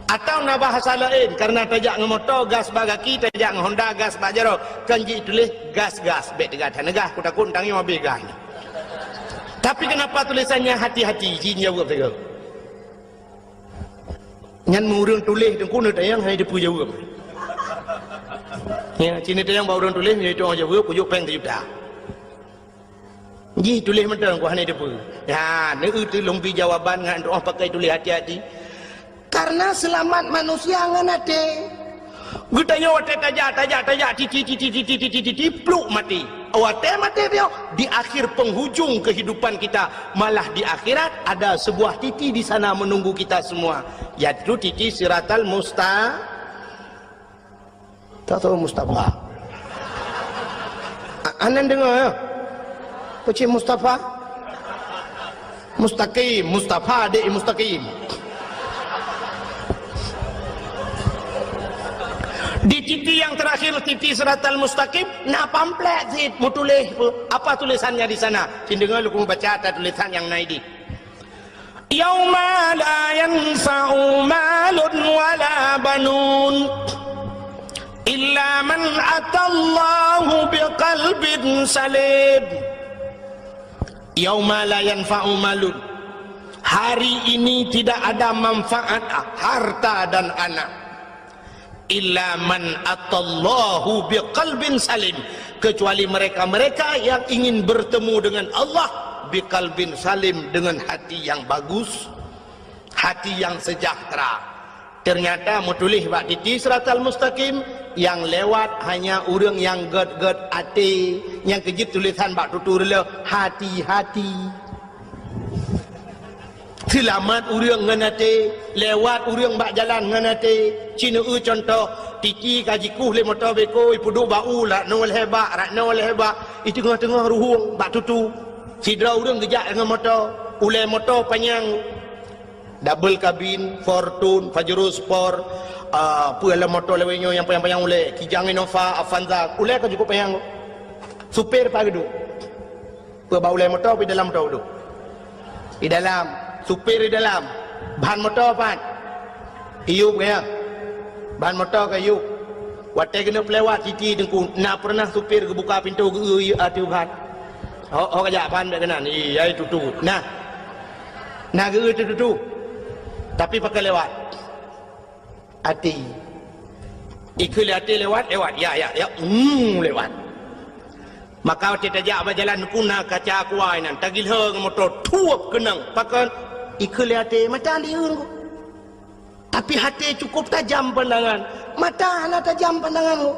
Atau na bahasa lain karena tajak nge motor gas bagaki tajak nge Honda gas bajaro kanji tulis gas bet dekat gas ku takut tangnya mobil gas. Tapi kenapa tulisannya hati-hati jin jawab saya. Ngan murung tulis dengku ne tayang hai depu jawab. Ya cini tayang ba urang tulis ni tu orang jawab pujuk peng juta. Ji tulis mentang ku hanai depu. Ya ne tu lompi jawaban ngan doa pakai tulis hati-hati. Karena selamat manusia ngan ate. Gutanya wate tajak titi pluk mati. Wate mati dia di akhir penghujung kehidupan kita, malah di akhirat ada sebuah titi di sana menunggu kita semua. Yaitu titi siratal Mustafa. Anan dengar ya? Peci Mustafa? Mustaqim, Mustafa dek mustaqim. Di titi yang terakhir, titi Siratal Mustaqim, nak pamphlet sih, mau tulis apa tulisannya di sana? Sini dengar lu baca atas tulisan yang naik di. Yauma la yanfa'u malun wala banun illa man atallahu biqalbin salim. Yauma la yanfa'u malun. Hari ini tidak ada manfaat harta dan anak. Illa man atallahu biqalbin salim, kecuali mereka-mereka yang ingin bertemu dengan Allah biqalbin salim, dengan hati yang bagus, hati yang sejahtera. Ternyata mutulis bak titi Siratal Mustaqim yang lewat hanya orang yang ged-ged hati, yang kejit tulisan bak tutur le hati-hati. Selamat urang nganate, lewat urang bak jalan nganate. Cina contoh titi kajiku le motor beko ipudu bau lah nol hebat itu tengah-tengah ruhung bak tutu. Sidra urang gejak dengan motor, ulai motor panjang double cabin, Fortune, Pajero Sport, apa motor lewenya yang panjang-panjang ulai, Kijang Innova, Avanza, ulai kan cukup panjang. Supir pagi tu. Bawa ulai motor di dalam motor tu. Di dalam supir di dalam, bahan motor apa? Iup ya, bahan motor ke iup. Watai kena pelewat titi dengku, nak pernah supir ke buka pintu ke atu bahan. Oh kajak bahan tak kena, iya itu tu. Nah ke itu. Tapi pakai lewat. Hati. Ikut hati lewat, ya, lewat. Maka kita jak berjalan kuna kaca kuai nan, tagil hang motor tuap kenang, pakai ikut hati mata liun. Tapi hati cukup tajam pandangan, mata hana tajam pandanganmu.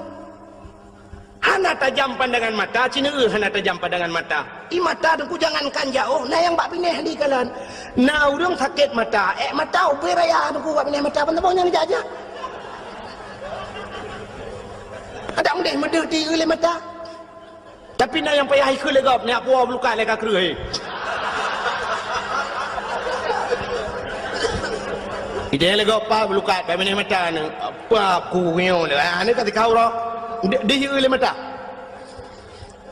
Hana tajam pandangan mata, cina hana tajam pandangan mata. I mata dengku jangankan jauh, nah yang bak pineh di kalan. Nah urang sakit mata, mata ubi raya dengku bak pineh mata, pentabangnya ni aja. Ada mendeh mendeti oleh mata. Tapi nah yang payah ikut legap, ni apa belukat lega kerui. Ide legap apa belukat, bak pineh mata ni, apa aku nyo le, ni kata kau roh. Dia oleh mata.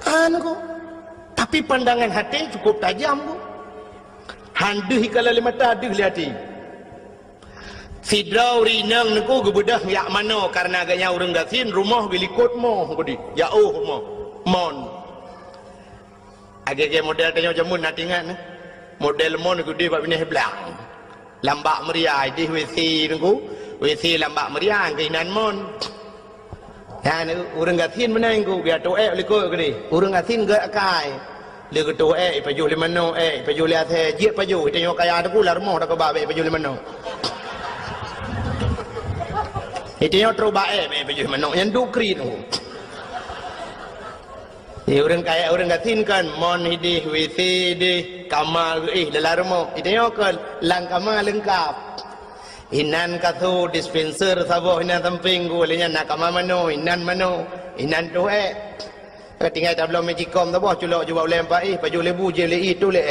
Anu, tapi pandangan hati cukup tajam ku. Handih kalau le mata, dih le hati. Sidrau rinang niku gebedah yak mano karena agaknya urang gasin rumah bilikut mo kodi. Jauh mo. Mon. Agak model tanya jamun natingan. Model mon gede bab ini belang. Lambak meriah di WC niku. WC lambak meriah keinan mon. Ya, orang gatin mana yang biar tuai lekuk kini. Orang gatin gak kai. Dia tuai paju lima no, paju lihat je paju. Itu yang kaya ada pula rumah dah kebabe paju lima no. Itu yang terbaik paju lima no. Yang dukri tu. Orang kaya orang gatin kan mon hidih WC deh kamar dalam rumah. Itu yang kan lang kamar lengkap. Inan katho dispenser sabo inan samping go lenya nak mano inan mano inan tu ketinggal tablo magicom tu boh culok juga lempai baju lebu je le itu le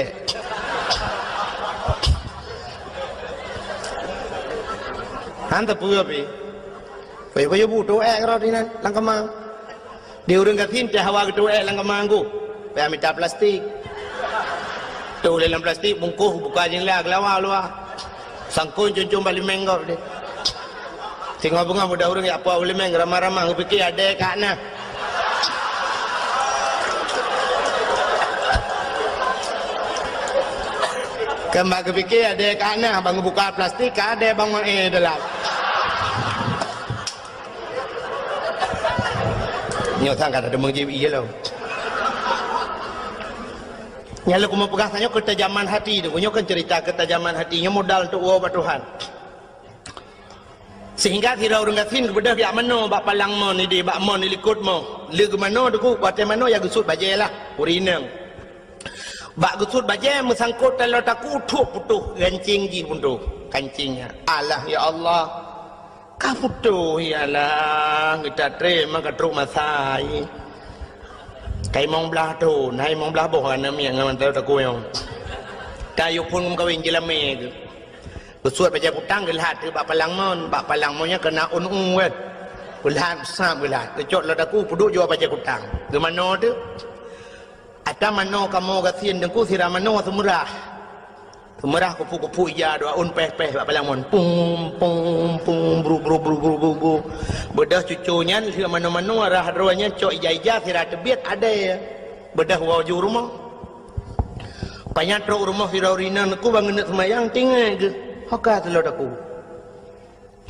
han ta pu api pe baju bu tu ro inan lang kamang di urang gatin te hawa tu lang kamang go pe amita plastik tu le dalam plastik bungkus buka jenglah lawa luar sangkun cuncung balik menggok dia. Tengok bunga muda orang ya apa boleh meng ramah-ramah aku fikir ada kat nah. Kembak ke fikir ada kat nah bang buka plastik ada bang dalam. Nyok sang kata demang jiwi lo. Nyala ku mau pegang ketajaman hati tu. Punya kan cerita ketajaman hatinya modal untuk uang Tuhan. Sehingga kira orang gatin kepada pihak mana bak palang mon ini bak mon ini likut mo. Lega mana tu ku buat mana ya gusut bajai lah. Urinang. Bak gusut bajai mesangkut kalau taku tuh putuh gancing ji puntuh kancingnya. Allah ya Allah. Kau putuh ya Allah. Kita terima ketruk masai. Kay mong belah tu, nai mong belah boh ana mi ngan tau ta koyong. Kayu pun kawin jelame ke. Bersuat baca putang ke lahat ke bak palang monnya kena un wet. Bulan besar bulan. Kecok lah aku puduk jual baca kutang. Ke mana tu? Ada mana kamu kasihan dengku sirah mana semurah. Semurah kupu-kupu iya doa un peh-peh bak palamon. Pum pum pum bru bru bru bru bru bru. Bedah cucunya sirah mana-mana arah rohnya cok ija-ija sirah tebiat ada ya. Bedah waju rumah. Banyak truk rumah sirah urina aku bangun nak semayang tinggal ke. Haka telur aku.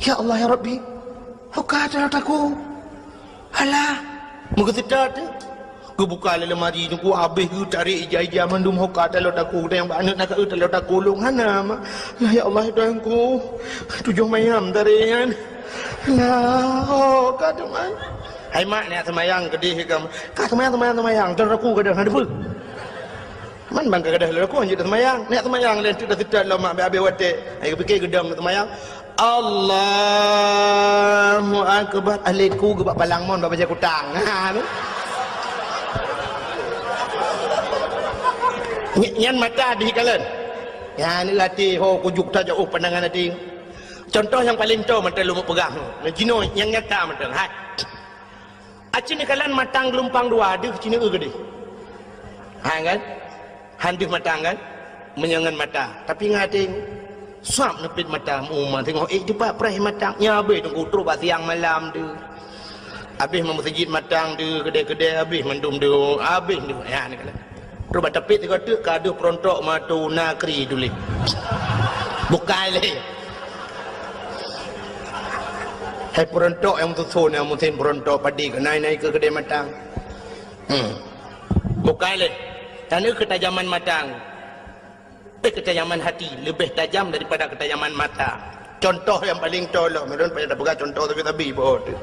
Ya Allah ya Rabbi. Haka telur aku. Alah. Muka sedar tu. Ku buka lemari ni ku habis ku tarik ija-ija mandum hokak telur aku dan yang banyak nak ke telur aku lungana mak. Ya Allah Tuhan ku. 7 mayam tarian. Nah, hokak tu man. Hai mak ni semayang kedih ke. Ka semayang telur aku kadang ada pun. Man bang kedah telur aku anjut semayang. Nak semayang dan tu dah sedar lah mak habis watek. Ai fikir gedam nak semayang. Allahu akbar. Aliku gebak palang mon baca kutang. Ha tu. Nyan mata di kalian. Ya ni latih ho kujuk ta jauh pandangan hati. Contoh yang paling tahu mata lu pegang. Jino yang nyata mata. Ha. Acin kalian matang gelumpang dua ada cina gede. Ha kan? Handih matang kan? Menyangan mata. Tapi ngating suap nepit mata mu tengok cepat perih matangnya habis tunggu terus siang malam tu. Habis masjid matang tu kedai-kedai habis mendum tu habis tu. Ya ni kalian. Terus batapit tu kata kado perontok matu nakri tulis. Bukan leh. Hai perontok yang tusun yang mungkin perontok padi ke naik ke kedai matang. Bukan leh. Tanda ketajaman matang. Ketajaman hati lebih tajam daripada ketajaman mata. Contoh yang paling tolong, mereka pada pegang contoh tapi bodoh.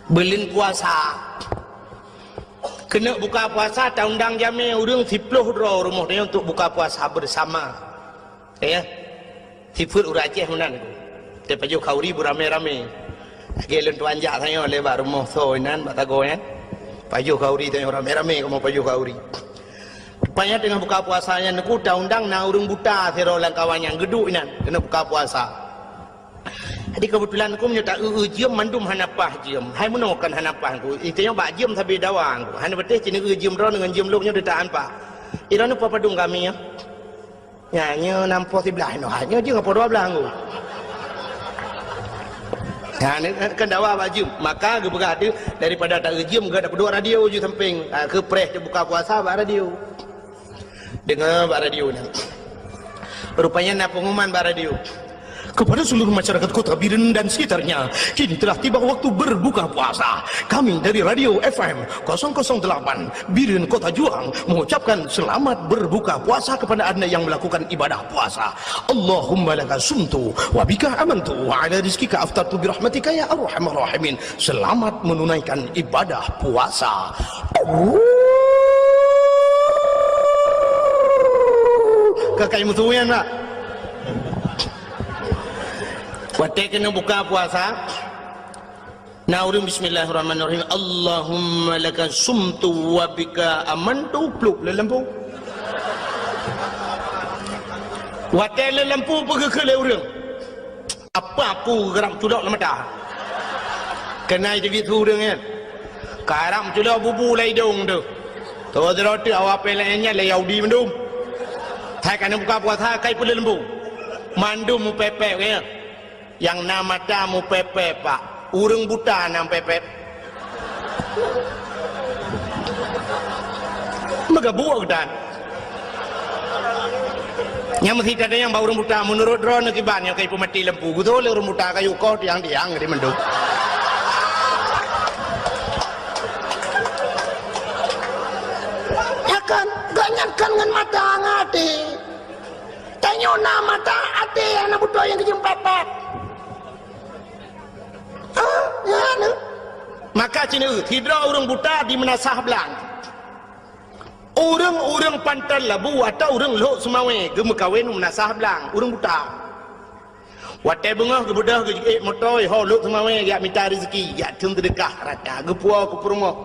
Belin puasa. Kena buka puasa tak undang jami urang 10 draw rumah dia untuk buka puasa bersama. Ya. Sifut urang Aceh menan aku. Te paju kauri beramai-ramai. Gelen tuan jak saya lewat rumah soinan batago kan. Paju kauri tanya ramai-ramai kamu paju kauri. Rupanya dengan buka puasanya aku tak undang na urang buta sero lang kawan yang geduk inan kena buka puasa. Jadi kebetulan aku menyerta jiem mandum hanapah jiem. Hai menokkan hanapah aku. Itu yang bak jiem sampai dawang aku. Hana betul cina jiem ron dengan jiem loknya detaan pak. Irana apa padung kami ya. Nyanyi nampo sebelah no hanya je ngapa 12 aku. Ya ni kan dawa bak jiem. Maka ge berada daripada tak jiem ge dapat 2 radio je samping. Ke press dia buka puasa bak radio. Dengar bak radio ni. Rupanya nak pengumuman bak radio. Kepada seluruh masyarakat Kota Biren dan sekitarnya, kini telah tiba waktu berbuka puasa. Kami dari Radio FM 008 Biren Kota Juang mengucapkan selamat berbuka puasa kepada anda yang melakukan ibadah puasa. Allahumma laka sumtu wa bika amantu wa ala rizkika aftartu birahmatika ya arhamar rahimin. Selamat menunaikan ibadah puasa. Kakak musuhnya nak. Watek kena buka puasa. Naurim bismillahirrahmanirrahim. Allahumma laka sumtu wa bika amantu pluk le lampu. Watek le lampu pergi ke urang. Apa aku geram culak le mata. Kena jadi tu urang kan. Karam culak bubu lai dong tu. Tu roti awak pelanya le yaudi mendum. Hai kena buka puasa kai pun le lampu. Mandum pepek kan. Yang nama tamu pepe pak urang buta nam pepe maka buak dan yang mesti ada yang bau urang buta menurut drone kibannya kayak pemati lempu gitu oleh urang buta kayu kau tiang di mendung ya kan ganyakan dengan mata ngati tanya nama mata ate anak buta yang kejam pepe. Ya, no. Maka cina tidak orang buta di menasah belang. Orang-orang pantal labu atau orang lok semawe gem kawin menasah belang. Orang buta. Watai bengah ke bedah ke motor ho lok semawe ya minta rezeki ya tun sedekah rata ge puau ke rumah.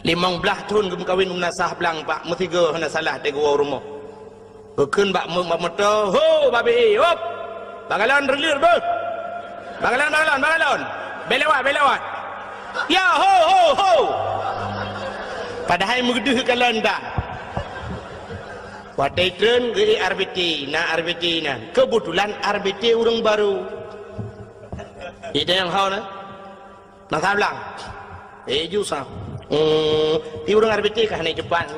15 tahun gem kawin menasah belang pak mesti ge hana salah te gua rumah. Keun bak motor ho babe hop. Bagalan relir bos. Bangalon. Belawat. Ya, ho. Padahal mudah kalau dah. Watai tren ke RBT na. Kebetulan RBT orang baru. Itu yang kau na. Nak bilang. Jusah. Di orang RBT kah naik depan.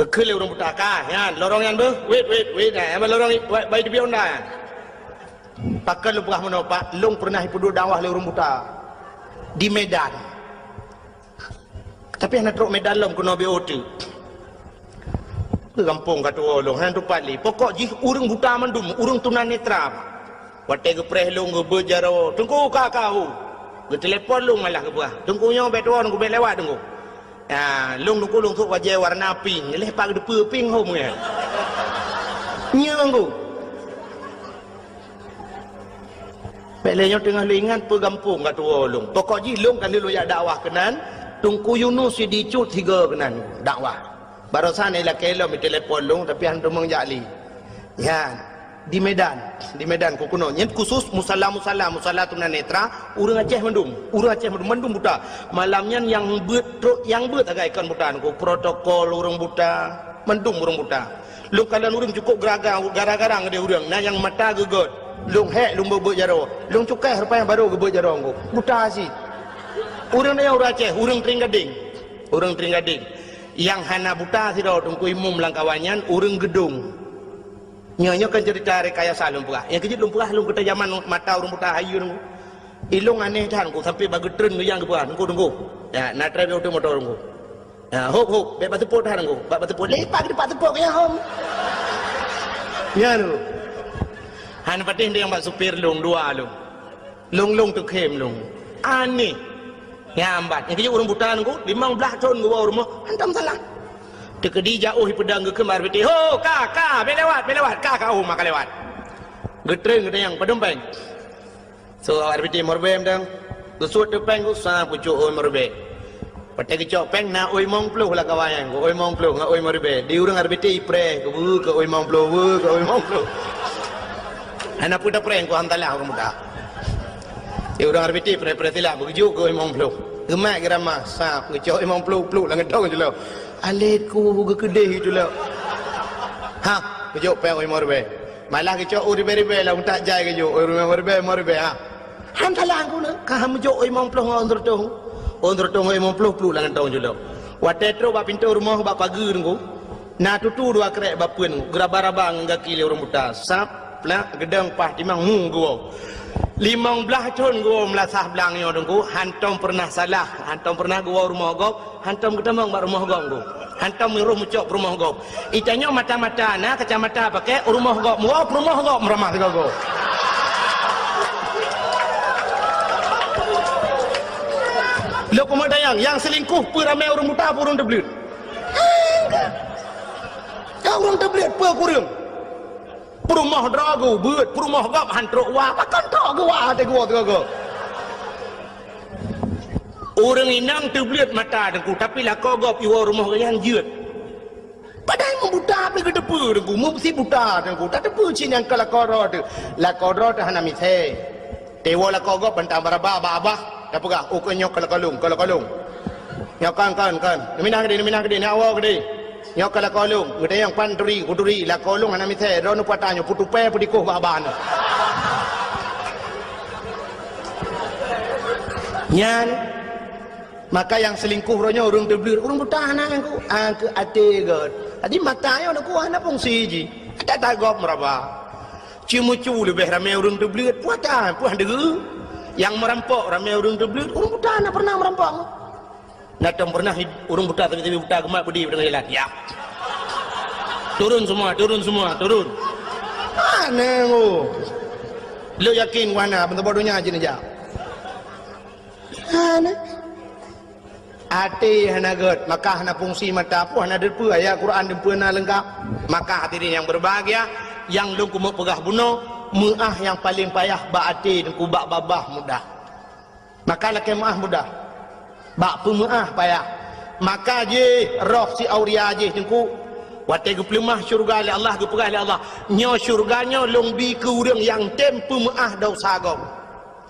Kele orang buta kah? Ya, lorong yang ber. Wait. Emang lorong baik di bion dah. Pakai lu pernah menopah. Long pernah hidup dakwah le orang buta di Medan. Tapi anak teruk Medan long kena BOT. Kampung kata orang hang tempat li. Pokok jih orang buta mandum, orang tunanetra. Watai ke preh long ke berjaro. Tunggu kau. Ke telefon long malah ke buah. Tunggu nyo betuan ku lewat tunggu. Long tu wajah warna pink. Lepas depa pink home ya. Nyang ku. Pelenya tengah lingan pegampung kata long. Pokok ji long kan dulu ya dakwah kenan. Tungku Yunus dicut 3 kenan dakwah. Barusan ni lah kelo mi telefon long tapi hantu mengjali. Ya, di Medan ku kuno. Nyet khusus musalla tunanetra urang Aceh mendum buta. Malamnya yang beut agak ikan buta ku protokol urang buta, mendum urang buta. Lu kalian urang cukup gara-gara ngade urang. Nah yang mata gegot. Long beut jaro. Long cukai rupanya baru beut jaro ku. Buta sih. Urang dia urang Aceh, urang Tringgading. Yang hana buta si ro tungku imum langkawanyan urang gedung. Nyonya kan cerita rekayasa lumpurah. Yang kejut lumpurah lum kita zaman mata urang buta hayu nunggu. Ilung aneh tan ku sampai bagi tren ke yang kebuah tunggu. Ya, nak try auto motor tunggu. Ya, hop, bebas tepuk dah tunggu. Bebas tepuk lepak di depan tepuk ya hom. Ya lu. Han patih dia yang buat supir lung 2 lung. Lung tu kem lung. Aneh. Ya ambat. Yang kejut urang buta tunggu 15 tahun gua rumah. Hantam salah. Tekedi jauh pedang ke kemar beti. Ho, ka, belewat. Ka kau maka lewat. Getreng yang pedempeng. So RBT morbem dang. Gesut tepeng ku sa pucuk oi morbe. Patai kecok peng na oi mong pluh lah kawayan. Oi mong pluh ngak oi morbe. Di urang RBT ipre ke oi mong pluh ke oi mong pluh. Anak puda preng ku hantalah aku muda. Di urang RBT pre tilah begitu ke oi mong pluh. Gemak gerama sa kecok oi mong pluh lah ngedong je lo. Aletku ke kedai itu lah. Kejok peng oi morbe. Malah kecok oi ribe lah tak jai kejok oi morbe ha. Hantalah aku nak. Kah mejok oi mong pluh ngon tong. Onder tong oi mong pluh lah ngedong je lo. Watetro ba pintu rumah ba pagar ngku. Na tutu 2 krek ba pun geraba-raba ngaki le urang buta. Sap lah gedang pah timang gua. 15 tahun gua melasah belangnya dengku. Hantom pernah salah. Hantom pernah gua rumah gop. Hantom ketemang ba rumah gop gua. Hantom miruh mucok rumah gop. Itanya mata-mata na kacamata pakai rumah gop. Muap rumah gop meramah dengan gua. Lo pemadayang yang selingkuh peramai orang buta apa orang terbelit? Kau orang terbelit apa kurang? Perumah drago beut, perumah gap hantrok wah, makan tok ke wah te gua tu. Orang inang terbelit mata dengku, tapi lah kau gap iwa rumah yang jeut. Padahal membuta apa ke depu dengku, mesti buta dengku. Tak depu cin yang kalau kau tu, lah kau tu hana mithe. Tewa lah kau gap bantang baraba abah. Apa gak? Oh kenyok kalau kalung. Nyok kan. Minah ke dia, awak ke dia. Nyok kalau kalung, gede yang kuduri lah kalung ana mithe, ro nu patanyo putupe pudikoh baban. Nyan maka yang selingkuh ronya orang terbelir, orang buta anak aku ate god. Tadi matanya nak ana fungsi ji. Tak tagop meraba. Cimucu lebih ramai orang terbelir, puatan, puan degu. Yang merampok ramai orang terbelit, orang buta nak pernah merampok. Nak pernah orang buta tapi buta gemak budi dengan jalan. Ya. Turun semua. Mana lu? Lu yakin mana bentuk bodohnya aja nih, Mana? Hati hana god, maka hana fungsi mata apa hana depa ayat Quran dempena lengkap. Maka hadirin yang berbahagia, yang lu kumuk pegah bunuh muah yang paling payah baati dan kubak babah mudah. Maka laki muah mudah. Bak pemuah payah. Maka je roh si auria je tengku Watai gepelemah syurga oleh Allah, geperah oleh Allah. Nyo syurganya longbi ke urang yang tempu maah dosa gom.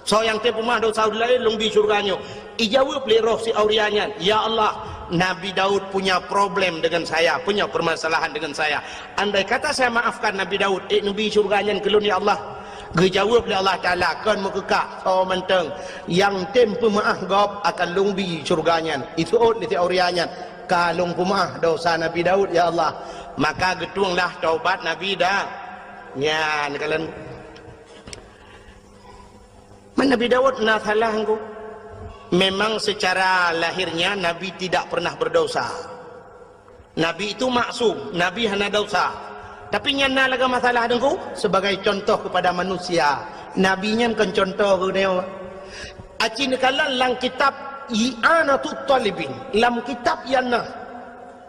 So yang tempu maah dosa lain longbi syurganya. Ijawab le roh si aurianya, ya Allah, Nabi Daud punya problem dengan saya, punya permasalahan dengan saya. Andai kata saya maafkan Nabi Daud, Nabi syurganya kelun ya Allah. Gejawab oleh Allah Ta'ala, kan mekekak, so menteng. Yang tempu maah gop akan longbi syurganya. Itu out li aurianya. Kalung pemah dosa Nabi Daud ya Allah, maka getuanglah taubat Nabi dah nyan kalian. Nabi Daud nak salah engkau. Memang secara lahirnya Nabi tidak pernah berdosa. Nabi itu maksum, Nabi hanya dosa. Tapi nyana laga masalah engkau sebagai contoh kepada manusia. Nabi nyan kan contoh ke dia. Aci nekalan lang kitab I'anatut Talibin, lam kitab yana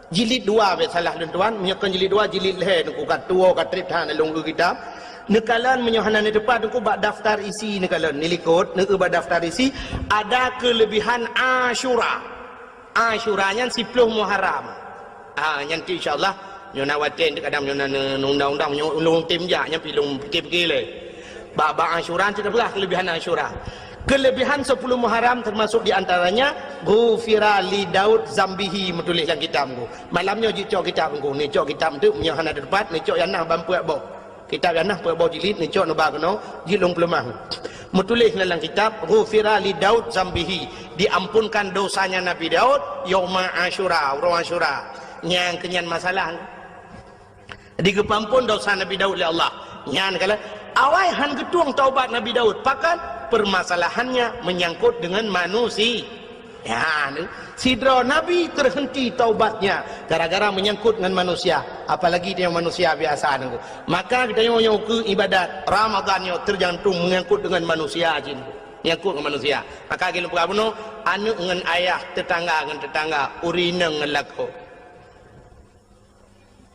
jilid 2 be salah tuan menyakan jilid 2 jilid leh ku kat tua kat trip han long kitab nekalan menyohana ni depan ku bak daftar isi nekalan nilikot ne ba daftar isi ada kelebihan Asyura. Asyuranya 10 Muharram. Nanti insyaallah nyona waten dekat dalam nyona undang-undang nyong tim ja nya pilung pergi le. Ba Asyura tidak belah kelebihan Asyura. Kelebihan 10 Muharram termasuk diantaranya Ghufira li Daud zambihi menulis dalam kitabku. Malamnya cok kitabku ni cok kitab tu punya hana depan ni cok yang nah bampu abok. Kitab yang nah abok jilid ni cok no bagno jilung pelemah. Menulis dalam kitab Ghufira li Daud zambihi, diampunkan dosanya Nabi Daud yauma Asyura, orang Asyura. Yang kenyan masalah. Digepampun dosa Nabi Daud oleh Allah. Nyan kala awai han getuang taubat Nabi Daud pakan permasalahannya menyangkut dengan manusia. Ya, sidra Nabi terhenti taubatnya gara-gara menyangkut dengan manusia. Apalagi dia manusia biasa nunggu. Maka kita yang ke ibadat Ramadan yang tergantung menyangkut dengan manusia jin. Menyangkut dengan manusia. Maka kita buka bunuh anu dengan ayah tetangga dengan tetangga urineng ngelako.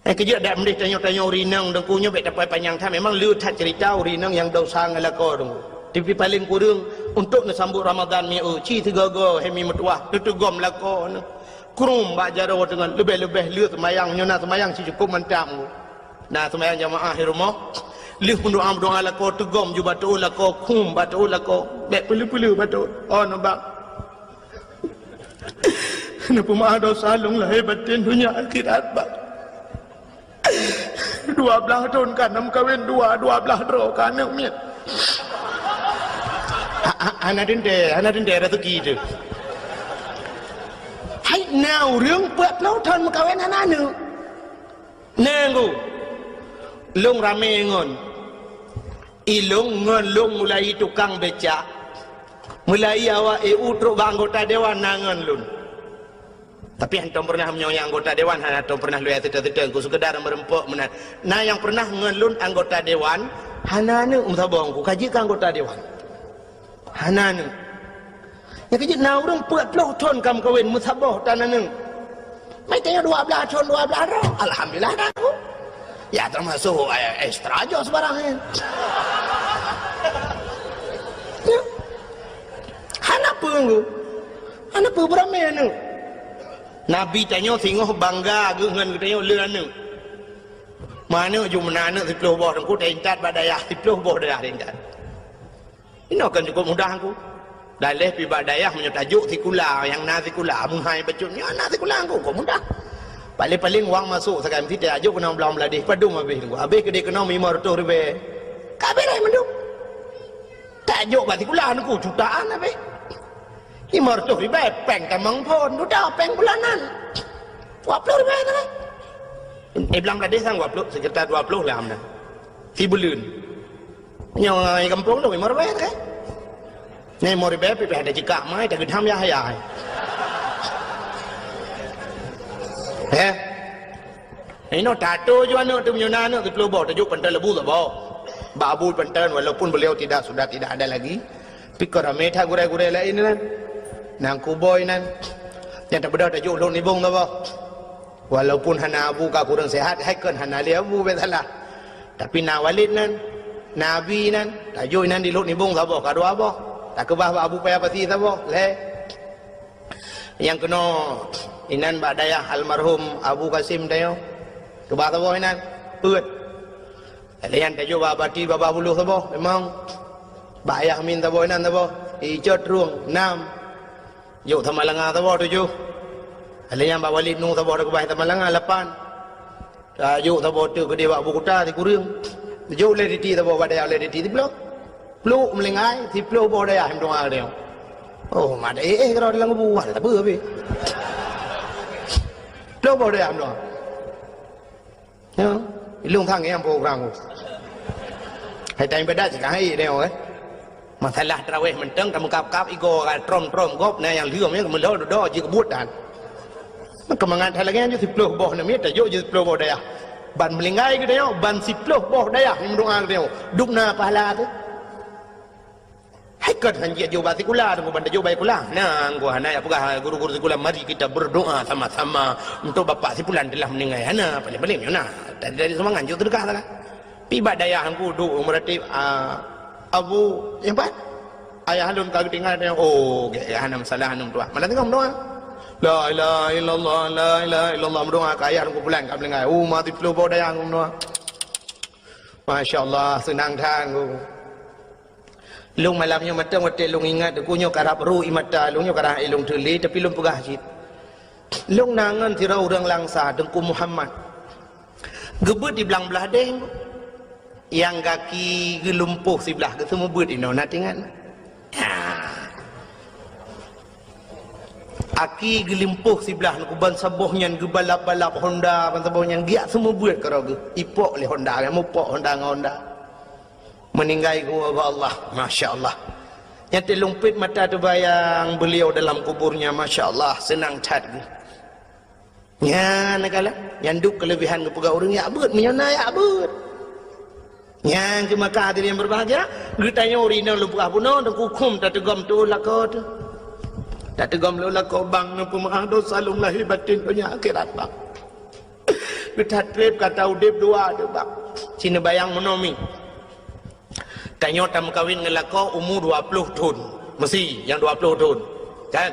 Kejap dak mendih tanya-tanya urineng dengkunya baik dapat panjang time memang lu tak cerita urineng yang dosa ngelako dengku. Tapi paling kurang untuk nasambut Ramadan mi ci tegaga hemi metuah tetugom lako kurung bak jaro dengan lebih-lebih lu semayang nyona semayang si cukup mentam. Nah semayang jamaah di rumah lu doa lako tegom ju batu lako kum batu lako baik pelu-pelu batu. Oh nampak. Napa mah dosa long lah batin dunia akhirat bak. 12 tahun kan nam kawin 12 draw kan miet. Anak dende rezeki tu. Hai nauរឿងពាក់ផ្លូវថនមកវិញអាណានឹងណែងlong rame ngon ilung ngon long mulai tukang becak mulai awak truk anggota dewan nangan lun. Tapi antum pernah menyoyang anggota dewan, antum pernah lu teteh-teteh ku sekedar merempok menan. Nah yang pernah ngelun anggota dewan, hanane umtabong ku kaji ke anggota dewan. Hanane. Ya kaji na urang 40 ton kam kawin musabah tananeng. Mai tanya 12 ton 12 ro. Alhamdulillah dah ku. Ya termasuk ekstra aja sebarang. Ya. Hanapa ku? Hanapa berame anu? Nabi tanya singoh bangga dengan katanya leuan mana ju menana 10 boh aku tentat badayah 10 boh dah tentat. Ini akan cukup mudah aku. Dalih pi badayah menyatajuk sikula yang na sikula munhai bacutnya na sikula aku kok mudah. Paling-paling wang masuk sekarang mesti tak ajuk kena belam beladih padung habis aku. Habis kedai kena 500 ribu. Kabeh rai menduk. Tak ajuk kat sikula aku jutaan habis. 500 ribu peng tamang pun sudah peng bulanan 20 ribu kan belam ladih sang 20 sekitar 20 lah amna si bulan yang kampung tu 5 ribu kan ni 5 ribu pergi ada jika mai tak gedam ya hayai ini tato juga anak tu punya anak tu keluar tajuk pentas lebu tak bawa babu pentas walaupun beliau sudah tidak ada lagi pikir ramai tak gure-gure lain kan nang kuboy nan yang tak beda tajuk long nibung tu apa walaupun hana abu ka kurang sehat haikan hana li abu besalah tapi na walid nan nabi nan tajuk nan di long nibung apa ka doa apa tak kebah abu payah pati apa le yang kena inan badayah almarhum Abu Qasim tayo ke bah tabo nan peut layan ta jo babati baba bulu tabo memang bayah min tabo nan tabo icot ruang 6 yo tamalanga tabo 7 layan ba walid nu tabo ke bah tamalanga 8 yo tabo tu ke dewa bukuta ti kurung jo le di tabo badaya le di ti blok blok melengai ti blok bo daya him dong ada oh mà để cái đó là ngu buồn là bừa bị đâu bao đây làm đó nhá lương thằng em vô rằng hay tay bên đó chỉ cả hay đeo ấy mà thay là ra mình trắng cầm cáp igo cái trom góp này yang liều mấy mình đó chỉ có bút đàn nó cầm ngang thay là nghe như thịt lô bò này biết là vô như thịt lô bò đây à bàn mình ngay cái đấy bàn thịt lô bò đây à mình đâu ăn đeo đục na pala thế Haikal hanjia jauh batikula, tunggu benda jauh baikula. Nah, gua hana ya pegah guru-guru sikula mari kita berdoa sama-sama untuk bapak si pulan telah meninggal. Hana paling-paling mana? Dari semangat jauh terdekat lah. Piba daya hangku do merati abu yang pat. Ayah halun kagak tinggal dia. Oh, hana masalah hanum tua. Mana tengok doa. La ilaha illallah, la ilaha illallah berdoa ke ayah hangku pulan kagak meninggal. Oh, mati flu bawa daya hangku doa. Masya-Allah senang tanggu. Lung malamnya mata mata lung ingat aku nyo karap ru imata lung nyo karah ilung tuli tapi lung pegah jit lung nangan tira urang langsa dengku Muhammad gebut di belang belah deng yang kaki gelumpuh si belah ke semua but ino natingan aki gelimpuh si belah nak ban sabohnya gebalap-balap Honda ban sabohnya giat semua buat karo ipok le Honda mu pok Honda Honda meninggal gua Allah, Masya Allah. Yang terlumpit mata terbayang beliau dalam kuburnya, Masya Allah, senang cat. Ya, nakala, yang duk kelebihan ke pegawai orang ya abut, menyana ya abut. Yang ke Makkah yang berbahagia, getanya orang lu pegawai puno, dan kukum tak tegam tu lakot. Tak tegam lu lakot bang, nampu maaf dosa lu lahir batin punya akhirat bang. Getat trip kata udip dua tu bang. Cina bayang menomi. Tanya tam kawin ngelako umur 20 tahun mesti yang 20 tahun kan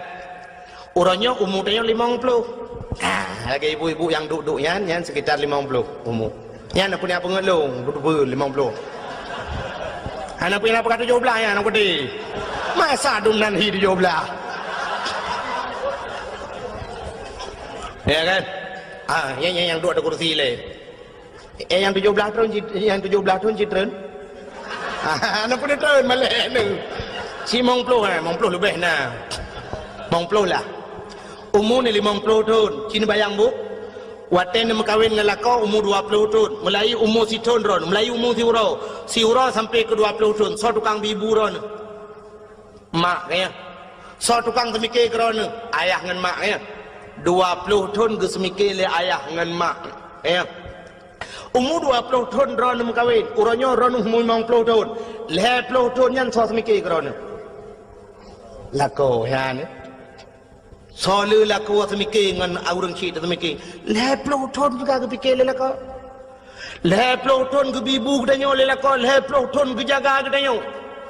orangnya umur tanya 50 lagi ibu-ibu yang duduk yan sekitar 50 umur yan punya pengelung duduk 50 anak punya apa kata 17 yan aku di masa dumnan hi 17 ya kan yang duduk ada kursi le yang 17 tahun citren anak pun tahu malek ni. Si mong puluh lebih nah. Mong puluh lah. Umur ni 50 tahun. Cina bayang bu. Waten ni makawin ngelako umur 20 tahun. Mulai umur si tahun ron. Mulai umur si uro. Si uro sampai ke 20 tahun. So tukang bibu ron. Mak kaya. So tukang semikir ron. Ayah dengan mak kaya. 20 tahun ke semikir le ayah dengan mak. Kaya. Umur 20 tahun ron mengkawin, urangnya ron umur 50 tahun. 50 tahun yang so semikir ron. Lako ya ni. So lu lako semikir dengan orang cik semikir. 50 tahun juga kepikir lako. 50 tahun ke bibu katanya lako, 50 tahun ke jaga katanya.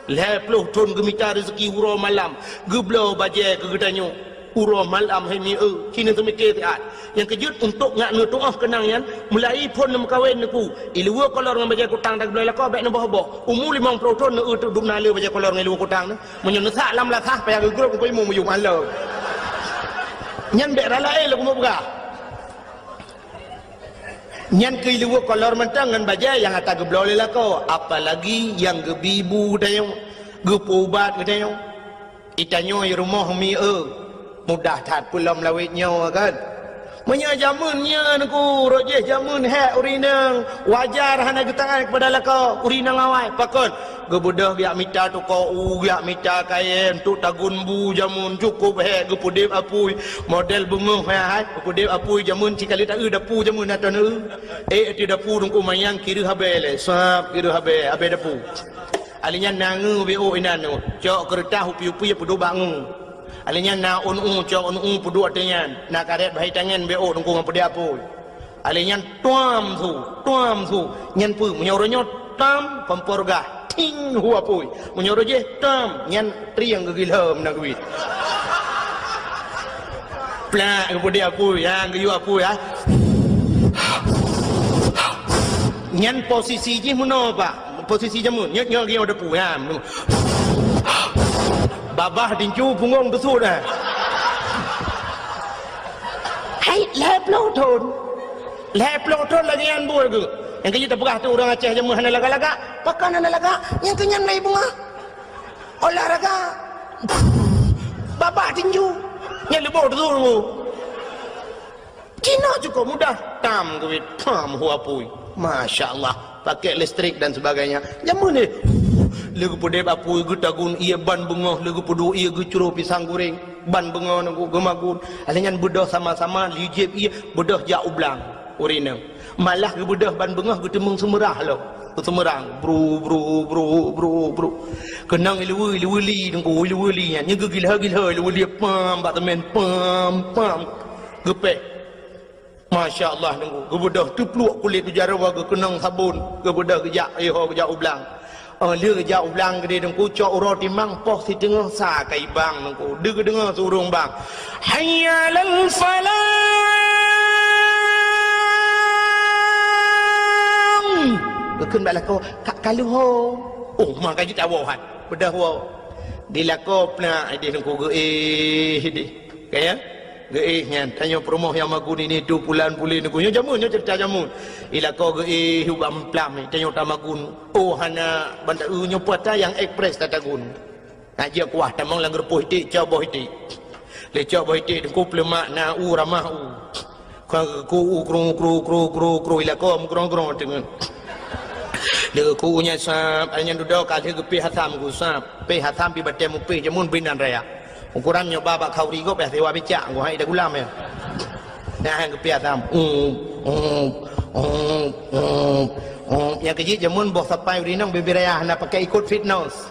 50 tahun ke minta rezeki uro malam, geblo baje ke katanya. Uro malam hari ni kini semikir tiat. Yang kejut untuk ngak nu tuah kenangnya mulai pun nak kahwin aku ilua kolor dengan baja kutang tak boleh lakau baik nak boh umur 50 tahun nak tu duk nala baja kolor dengan ilua kutang ni menyesak lam lasah payah grup ko imu muyung ala nyan bek ralai lagu mau buka nyan ke ilua kolor mentang dengan baja yang atas geblol lakau apalagi yang gebibu dayong gepubat dayong itanyo rumah mi mudah tat pulam lawitnya kan Menya jamunnya aku rojeh jamun hek urinang wajar hana getangan kepada laka urinang awai pakon gebudah biak mita tu ko biak mita kain tu tagun bu jamun cukup hek gepudip apui model bengong hai gepudip apui jamun cikali tak dapu jamun atau ti dapu dungku mayang kiri habele sap kiri habe dapu alinya nangu bo inanu cok kertas upi-upi pedu bangu alinya na unu cok unu pedu artinya na karet bahai tangan bo dungku ngapudi apu alinya tuam tu nyan pu menyoronyot tam pemporga ting hu apu menyoroje tam nyan triang gegilham na gwit plak ngapudi apu ya geyu apu ya Nyan posisi je mana pak? Posisi jamun. Nyok dia ada puam. Babah dincu punggung besut dah. Hai leplo ton. Leplo ton lagi yang buat ke. Yang kita pegah tu orang Aceh jamun hana laga-laga. Pakan hana laga. Yang kenyan lai bunga. Olahraga. Babah dincu. Yang lebih tu. Cina cukup mudah. Tam duit. Pam huapui. Masya Allah, pakai listrik dan sebagainya. Jamu ni, lagu pudep apu igu tagun ia ban bunga, lagu pudu ia gu curu pisang goreng, ban bunga nunggu gemagun. Alinyan budah sama-sama lijib ia budah jak ublang urinang. Malah gu budah ban bunga gu temung semerah lo, semerang, bro. Kenang ilu-li nunggu ilu-linya, nyu gila-gila ilu-li pam, batamen pam, gepek. Masya Allah nunggu kebudah tu peluk kulit tu jara ke kenang sabun kebudah kejak kejak ublang dia kejak ublang gede nunggu cok uro timang poh si tengah sa kai bang nunggu dia dengar surung bang hayya lal falam keun bak lako kalau ho oh mak kaji tawahan bedah ho dilako pna dia nunggu di kaya nyan tanya promoh yang magun ini tu pulan pulin ku nyo jamun nyo cerita jamun ila ko hubam plam tanya tamagun oh hana banda nyo puata yang express tatagun aja kuah tamang lang repuh ti coba hiti le coba hiti ku plemak na ramah ku kru ila ko grong dengan le ku nya sap anya duduk kali ke pi hatam ku sap pi hatam pi batem pi jamun binan raya ukuran nyoba bak kau rigo pe sewa becak gua hai dah gulam ya nah hang kepiat tam yang kecil jamun boh sampai urinang bebiraya nak pakai ikut fitness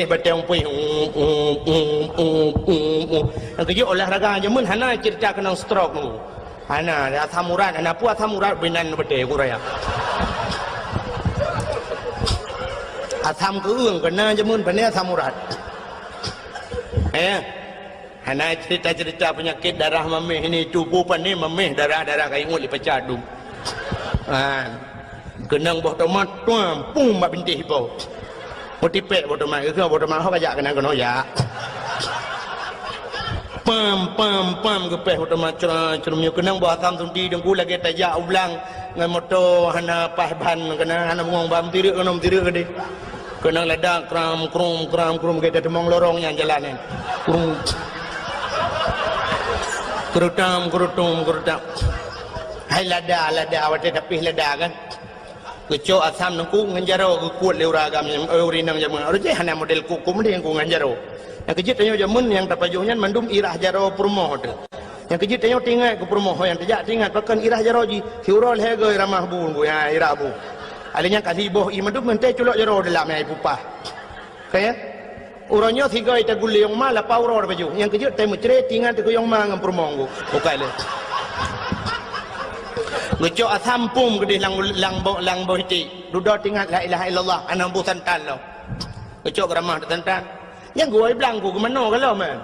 batang pui yang kecil olahraga jamun hana cerita kena stroke nu hana asam urat hana pu asam urat binan bete kuraya asam keung kena jamun bani asam urat hana cerita-cerita penyakit darah memeh ini tubuh pani memeh darah kayu nguli pecah dum kenang boh tomat tuam pum mak bintih po motipek boh tomat ke boh tomat ho kajak kenang kono ya pam gepeh boh tomat cerumnya kenang boh asam sunti dengku lagi tajak ulang ngan moto hana pahban kena hana mengong bam tirik gede kenang ledak kram kita temong lorong yang jalan ni kerutam hai lada awak tapi lada kan kecok asam nengku nganjaro kuat leuragam yang urinang jamun orang je hana model kukum dia yang nganjaro yang kejit tanya jamun yang tapajuhnya mandum irah jaro purmoh tu yang kejit tanya tinggal ke purmoh yang terjak tinggal pakan irah jaro ji siurol hego ramah bun bu ya irah bu alanya kasih boh imadu mente culok jero dalam ai pupah kaya uronyo tiga ita gule yang mala pauro baju yang kejut temu cere tingan tu yang mang permonggo bukaile ngecok asampum gede lang boh hiti duduk tingat la ilaha illallah anam bu santan lo ngecok ramah santan yang gua bilang gua ke mana kalau man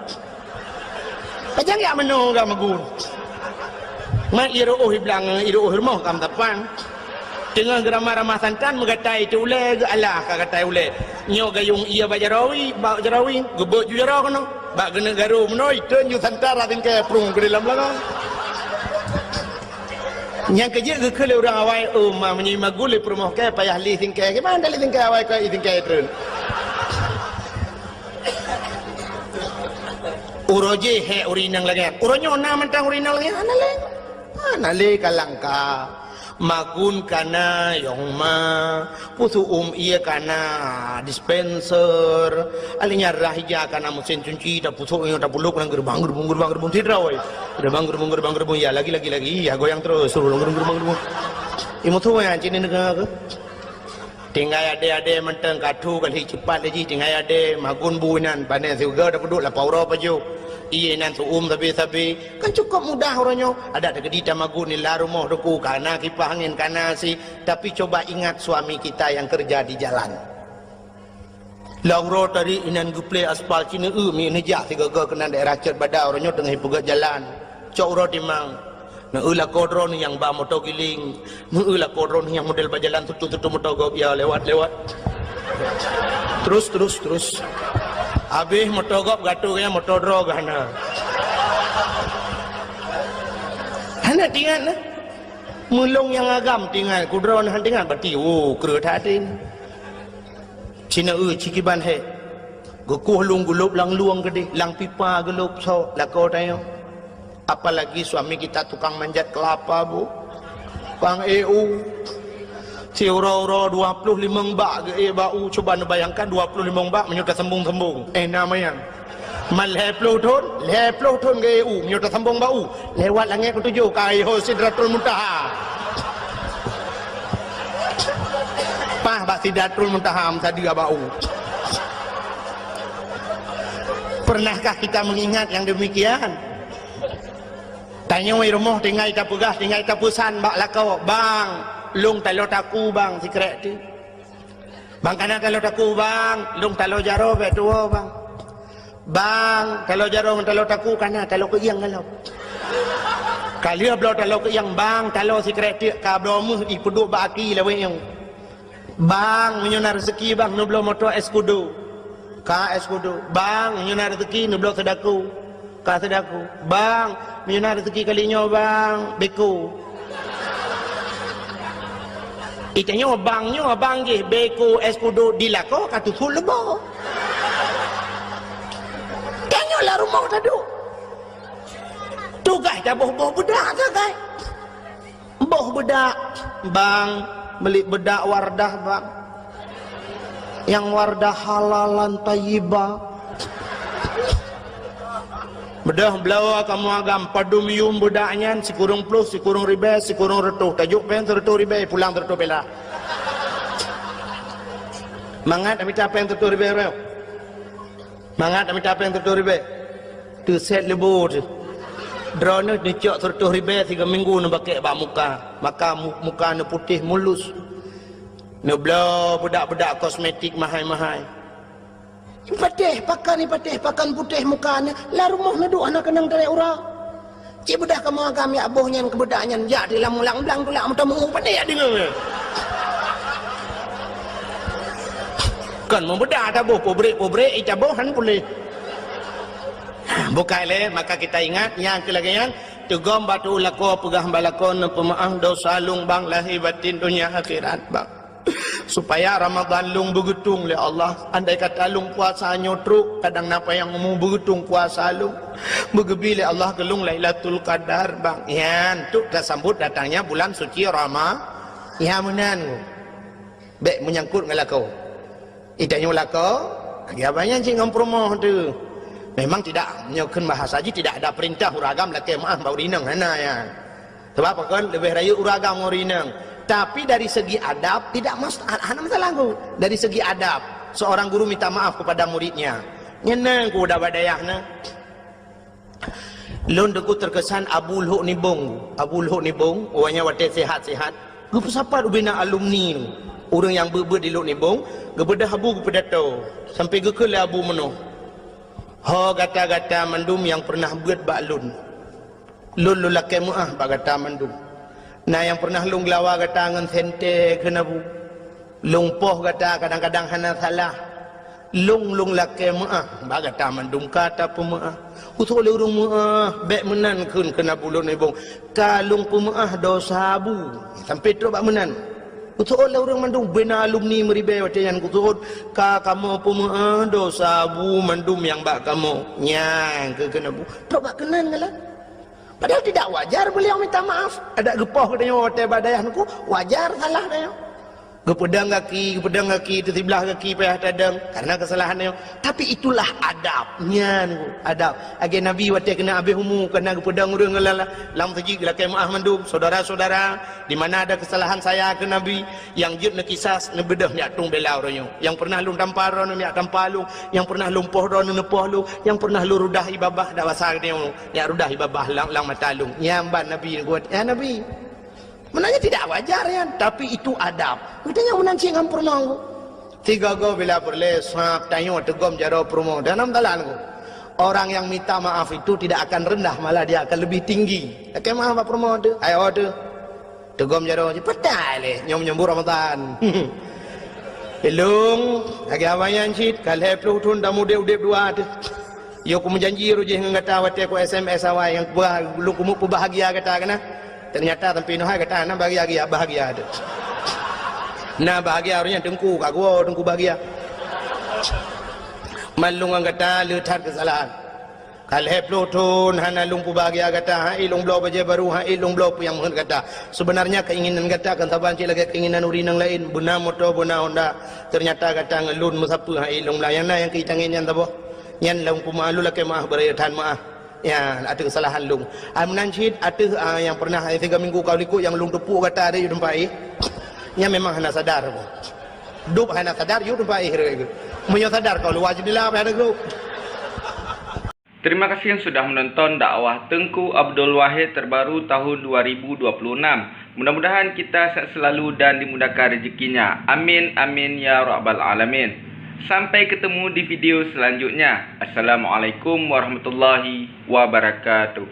kajang ya mana ga magun ma iro bilang iro rumah kam tapan dengan ramah santan mengatai tu ule Allah kata ule nyo gayung ia bajarawi gebot ju jara kono bak gena garu menoi ten ju santar atin ke prung ke dalam belakang yang kerja ke kele orang awai ma menyi magul promoh ke payah li tingke ke mana li tingke awai ke tingke tren uroje he urinang lagi uronyo na mentang urinang lagi ana le kalangka magun kana yang ma pusu ia kana dispenser alinya rahija kana mesin cuci dah pusu yang dah buluk nang gerbang tidra oi gerbang ya lagi ya goyang terus suruh gerbang imu tu yang cini negara ke tinggal ada mentang katu kali cepat lagi tinggal ada magun buinan panen juga dah peduk lah paura baju iya nan tapi kan cukup mudah orangnya ada kedita magun ni la rumah doku kana kipas angin kana si tapi coba ingat suami kita yang kerja di jalan lauro tadi inan guple aspal cina mi nejak tiga kena daerah cer badau orangnya tengah pegat jalan cok ro timang Meulah kodron yang ba motor giling, meulah kodron yang model berjalan tutu motor gop ya lewat. Terus. Habis motor gop gatunya motor drog hana. Hana tinggal na. Mulung yang agam tinggal kudron han tinggal berarti kera tadin. Cina cikiban he. Gukuh lung gulup lang luang gede, lang pipa gelup so lakau tayo. Apalagi suami kita tukang manjat kelapa bu. Bang EU. Si ura-ura 25 bak ke bau, coba bayangkan 25 bak menyudah sembung-sembung. Namanya. Mal 10 ton ke EU menyudah sembung bau. Lewat langit ke-7 kai ho Sidratul Muntaha. Pah bak Sidratul Muntaha tadi bau. Pernahkah kita mengingat yang demikian? Tanya wei rumah tinggal ita pegah, tinggal ita pusan bak lakau, bang, lung talo taku bang sikret tu. Bang kana talo taku bang, lung talo jaro be tua bang. Bang, talo jaro talo taku kana talo ke yang kalau. Kali blo talo ke yang bang, talo sikret tu ka blo mu i peduk bak aki lawe yang. Bang, menyunar rezeki bang, nu blo motor eskudo. Ka eskudo, bang, menyunar rezeki nu blok sedaku. Ka sedaku, bang, menyunar rezeki kalinya bang, beko. Itanya bang je, beko eskudo dilako katu full lebo. Tanya lah rumah tadu. Tu guys, dah boh bedak tu guys. Boh bedak, bang, beli bedak wardah bang. Yang wardah halalan tayyibah. Bedah belawa kamu agam padumium budaknya si kurung plus, si kurung ribe, si kurung retuh. Tajuk pen retuh ribe, pulang retuh bela. Mangat amit apa yang retuh ribe reo. Mangat amit apa yang retuh ribe. Tu set lebu tu. Drone ni cok retuh ribe 3 minggu nu pakai bak muka. Maka muka nu putih mulus. Nu blau budak-budak kosmetik mahal-mahal. Patih pakan putih mukanya. Lah rumah na duk anak kenang dari ura. Cik budak kamu agam ya abohnya kebudaknya. Ya di lam ulang belang tulak mutamu pandai ya dengar. Kan membedak tak boh pobrek icabohan boleh. Bukai le maka kita ingat yang kelagian tegom batu lako pegah balakon pemaaf dosa lung bang lahir batin dunia akhirat bang. Supaya Ramadan lung begetung le Allah. Andai kata lung puasa nyotruk, kadang napa yang mau begetung puasa lung. Begebi le Allah gelung Lailatul Qadar bang. Yan, tu dah sambut datangnya bulan suci Rama. Ya menan. Bek menyangkut dengan lakau. Itanya lakau, dia banyak cing ngompromoh tu. Memang tidak menyokong bahasa haji, tidak ada perintah uragam laki maaf bau rinang hana ya. Sebab apa kan lebih raya uragam mau rinang. Tapi dari segi adab tidak masalah aku. Dari segi adab seorang guru minta maaf kepada muridnya. Nyenang ku dah badayahna. Lon deku terkesan Abu Luhuk Nibong. Abu Luhuk Nibong, orangnya wate sehat-sehat. Gupu siapa bina alumni tu? Orang yang ber di Luhuk Nibong, gebedah abu kepada tau. Sampai gekele abu menuh. Ha gata-gata mandum yang pernah buat baklun. Lun lulake muah bak gata mandum. Nah yang pernah lung lawa kata ngan sente kena bu. Lung poh kata kadang-kadang hana salah. Lung lake maah bak kata mandum kata pemaah. Usul le urung maah bek menan kun kena bulun ibung. Kalung pemaah dosa bu. Sampai tu bak menan. Usul le urung mandum bena alumni meribe watayan kusul ka kamu pemaah dosa bu mandum yang bak kamu. Nyang ke kena bu. Tu bak kenan ngalah. Padahal tidak wajar beliau minta maaf. Ada gepoh katanya hotel badayah nuku, wajar salah dia. Gepedang kaki itu sebelah kaki payah tadang karena kesalahannya. Tapi itulah adabnya nuku, adab. Agi Nabi wate kena habis humu kena gepedang urang ngelala. Lam sejik lakai maaf mandum saudara-saudara di mana ada kesalahan saya ke Nabi yang jut ne kisas ne bedah ni atung belau ronyo. Yang pernah lung tampar ron ni tampar lu, yang pernah lumpuh ron ne poh lu, yang pernah lu rudah ibabah dak wasar dia ya rudah ibabah lang matalung. Nyamban Nabi buat ya Nabi. Menanya tidak wajar ya, tapi itu adab. Katanya menanci ngam promo. Tiga go bila berle sap tayo tegom jaro promo. Danam dalan ko. Orang yang minta maaf itu tidak akan rendah, malah dia akan lebih tinggi. Oke, maaf apa promo tu? Ayo tu. Tegom jaro cepetai le nyom-nyom Ramadan. Belum lagi awayan cit kalau heplu tun dah muda udep dua tu. Yo ku menjanji rujih ngata wate ku SMS awai yang lu ku bahagia kata kana. Ternyata tempi noh kata na bahagia tu. Nah bahagia harusnya dengku kak gua dengku bahagia. Malung ang kata letar kesalahan. Kalhe plutun hana lumpu bahagia kata ha ilung blau baje baru ha ilung blau yang mohon kata. Sebenarnya keinginan kata kan taban cik lagi keinginan uri nang lain buna moto buna honda. Ternyata kata ngelun musapa ha ilung layana yang kita ingin tabo. Nyan lumpu malu laki maaf beratan maaf. Ya ada kesalahan lung. Amnancid ada yang pernah 3 minggu kau liku yang lung tepuk kata ada yu tempai. Nya memang hana sadar ko. Dup hana sadar yu tempai gitu. Menyo sadar kalau wajib dilah pada grup. Terima kasih yang sudah menonton dakwah Tengku Abdul Wahid terbaru tahun 2026. Mudah-mudahan kita sehat selalu dan dimudahkan rezekinya. Amin amin ya rabbal alamin. Sampai ketemu di video selanjutnya. Assalamualaikum warahmatullahi wabarakatuh.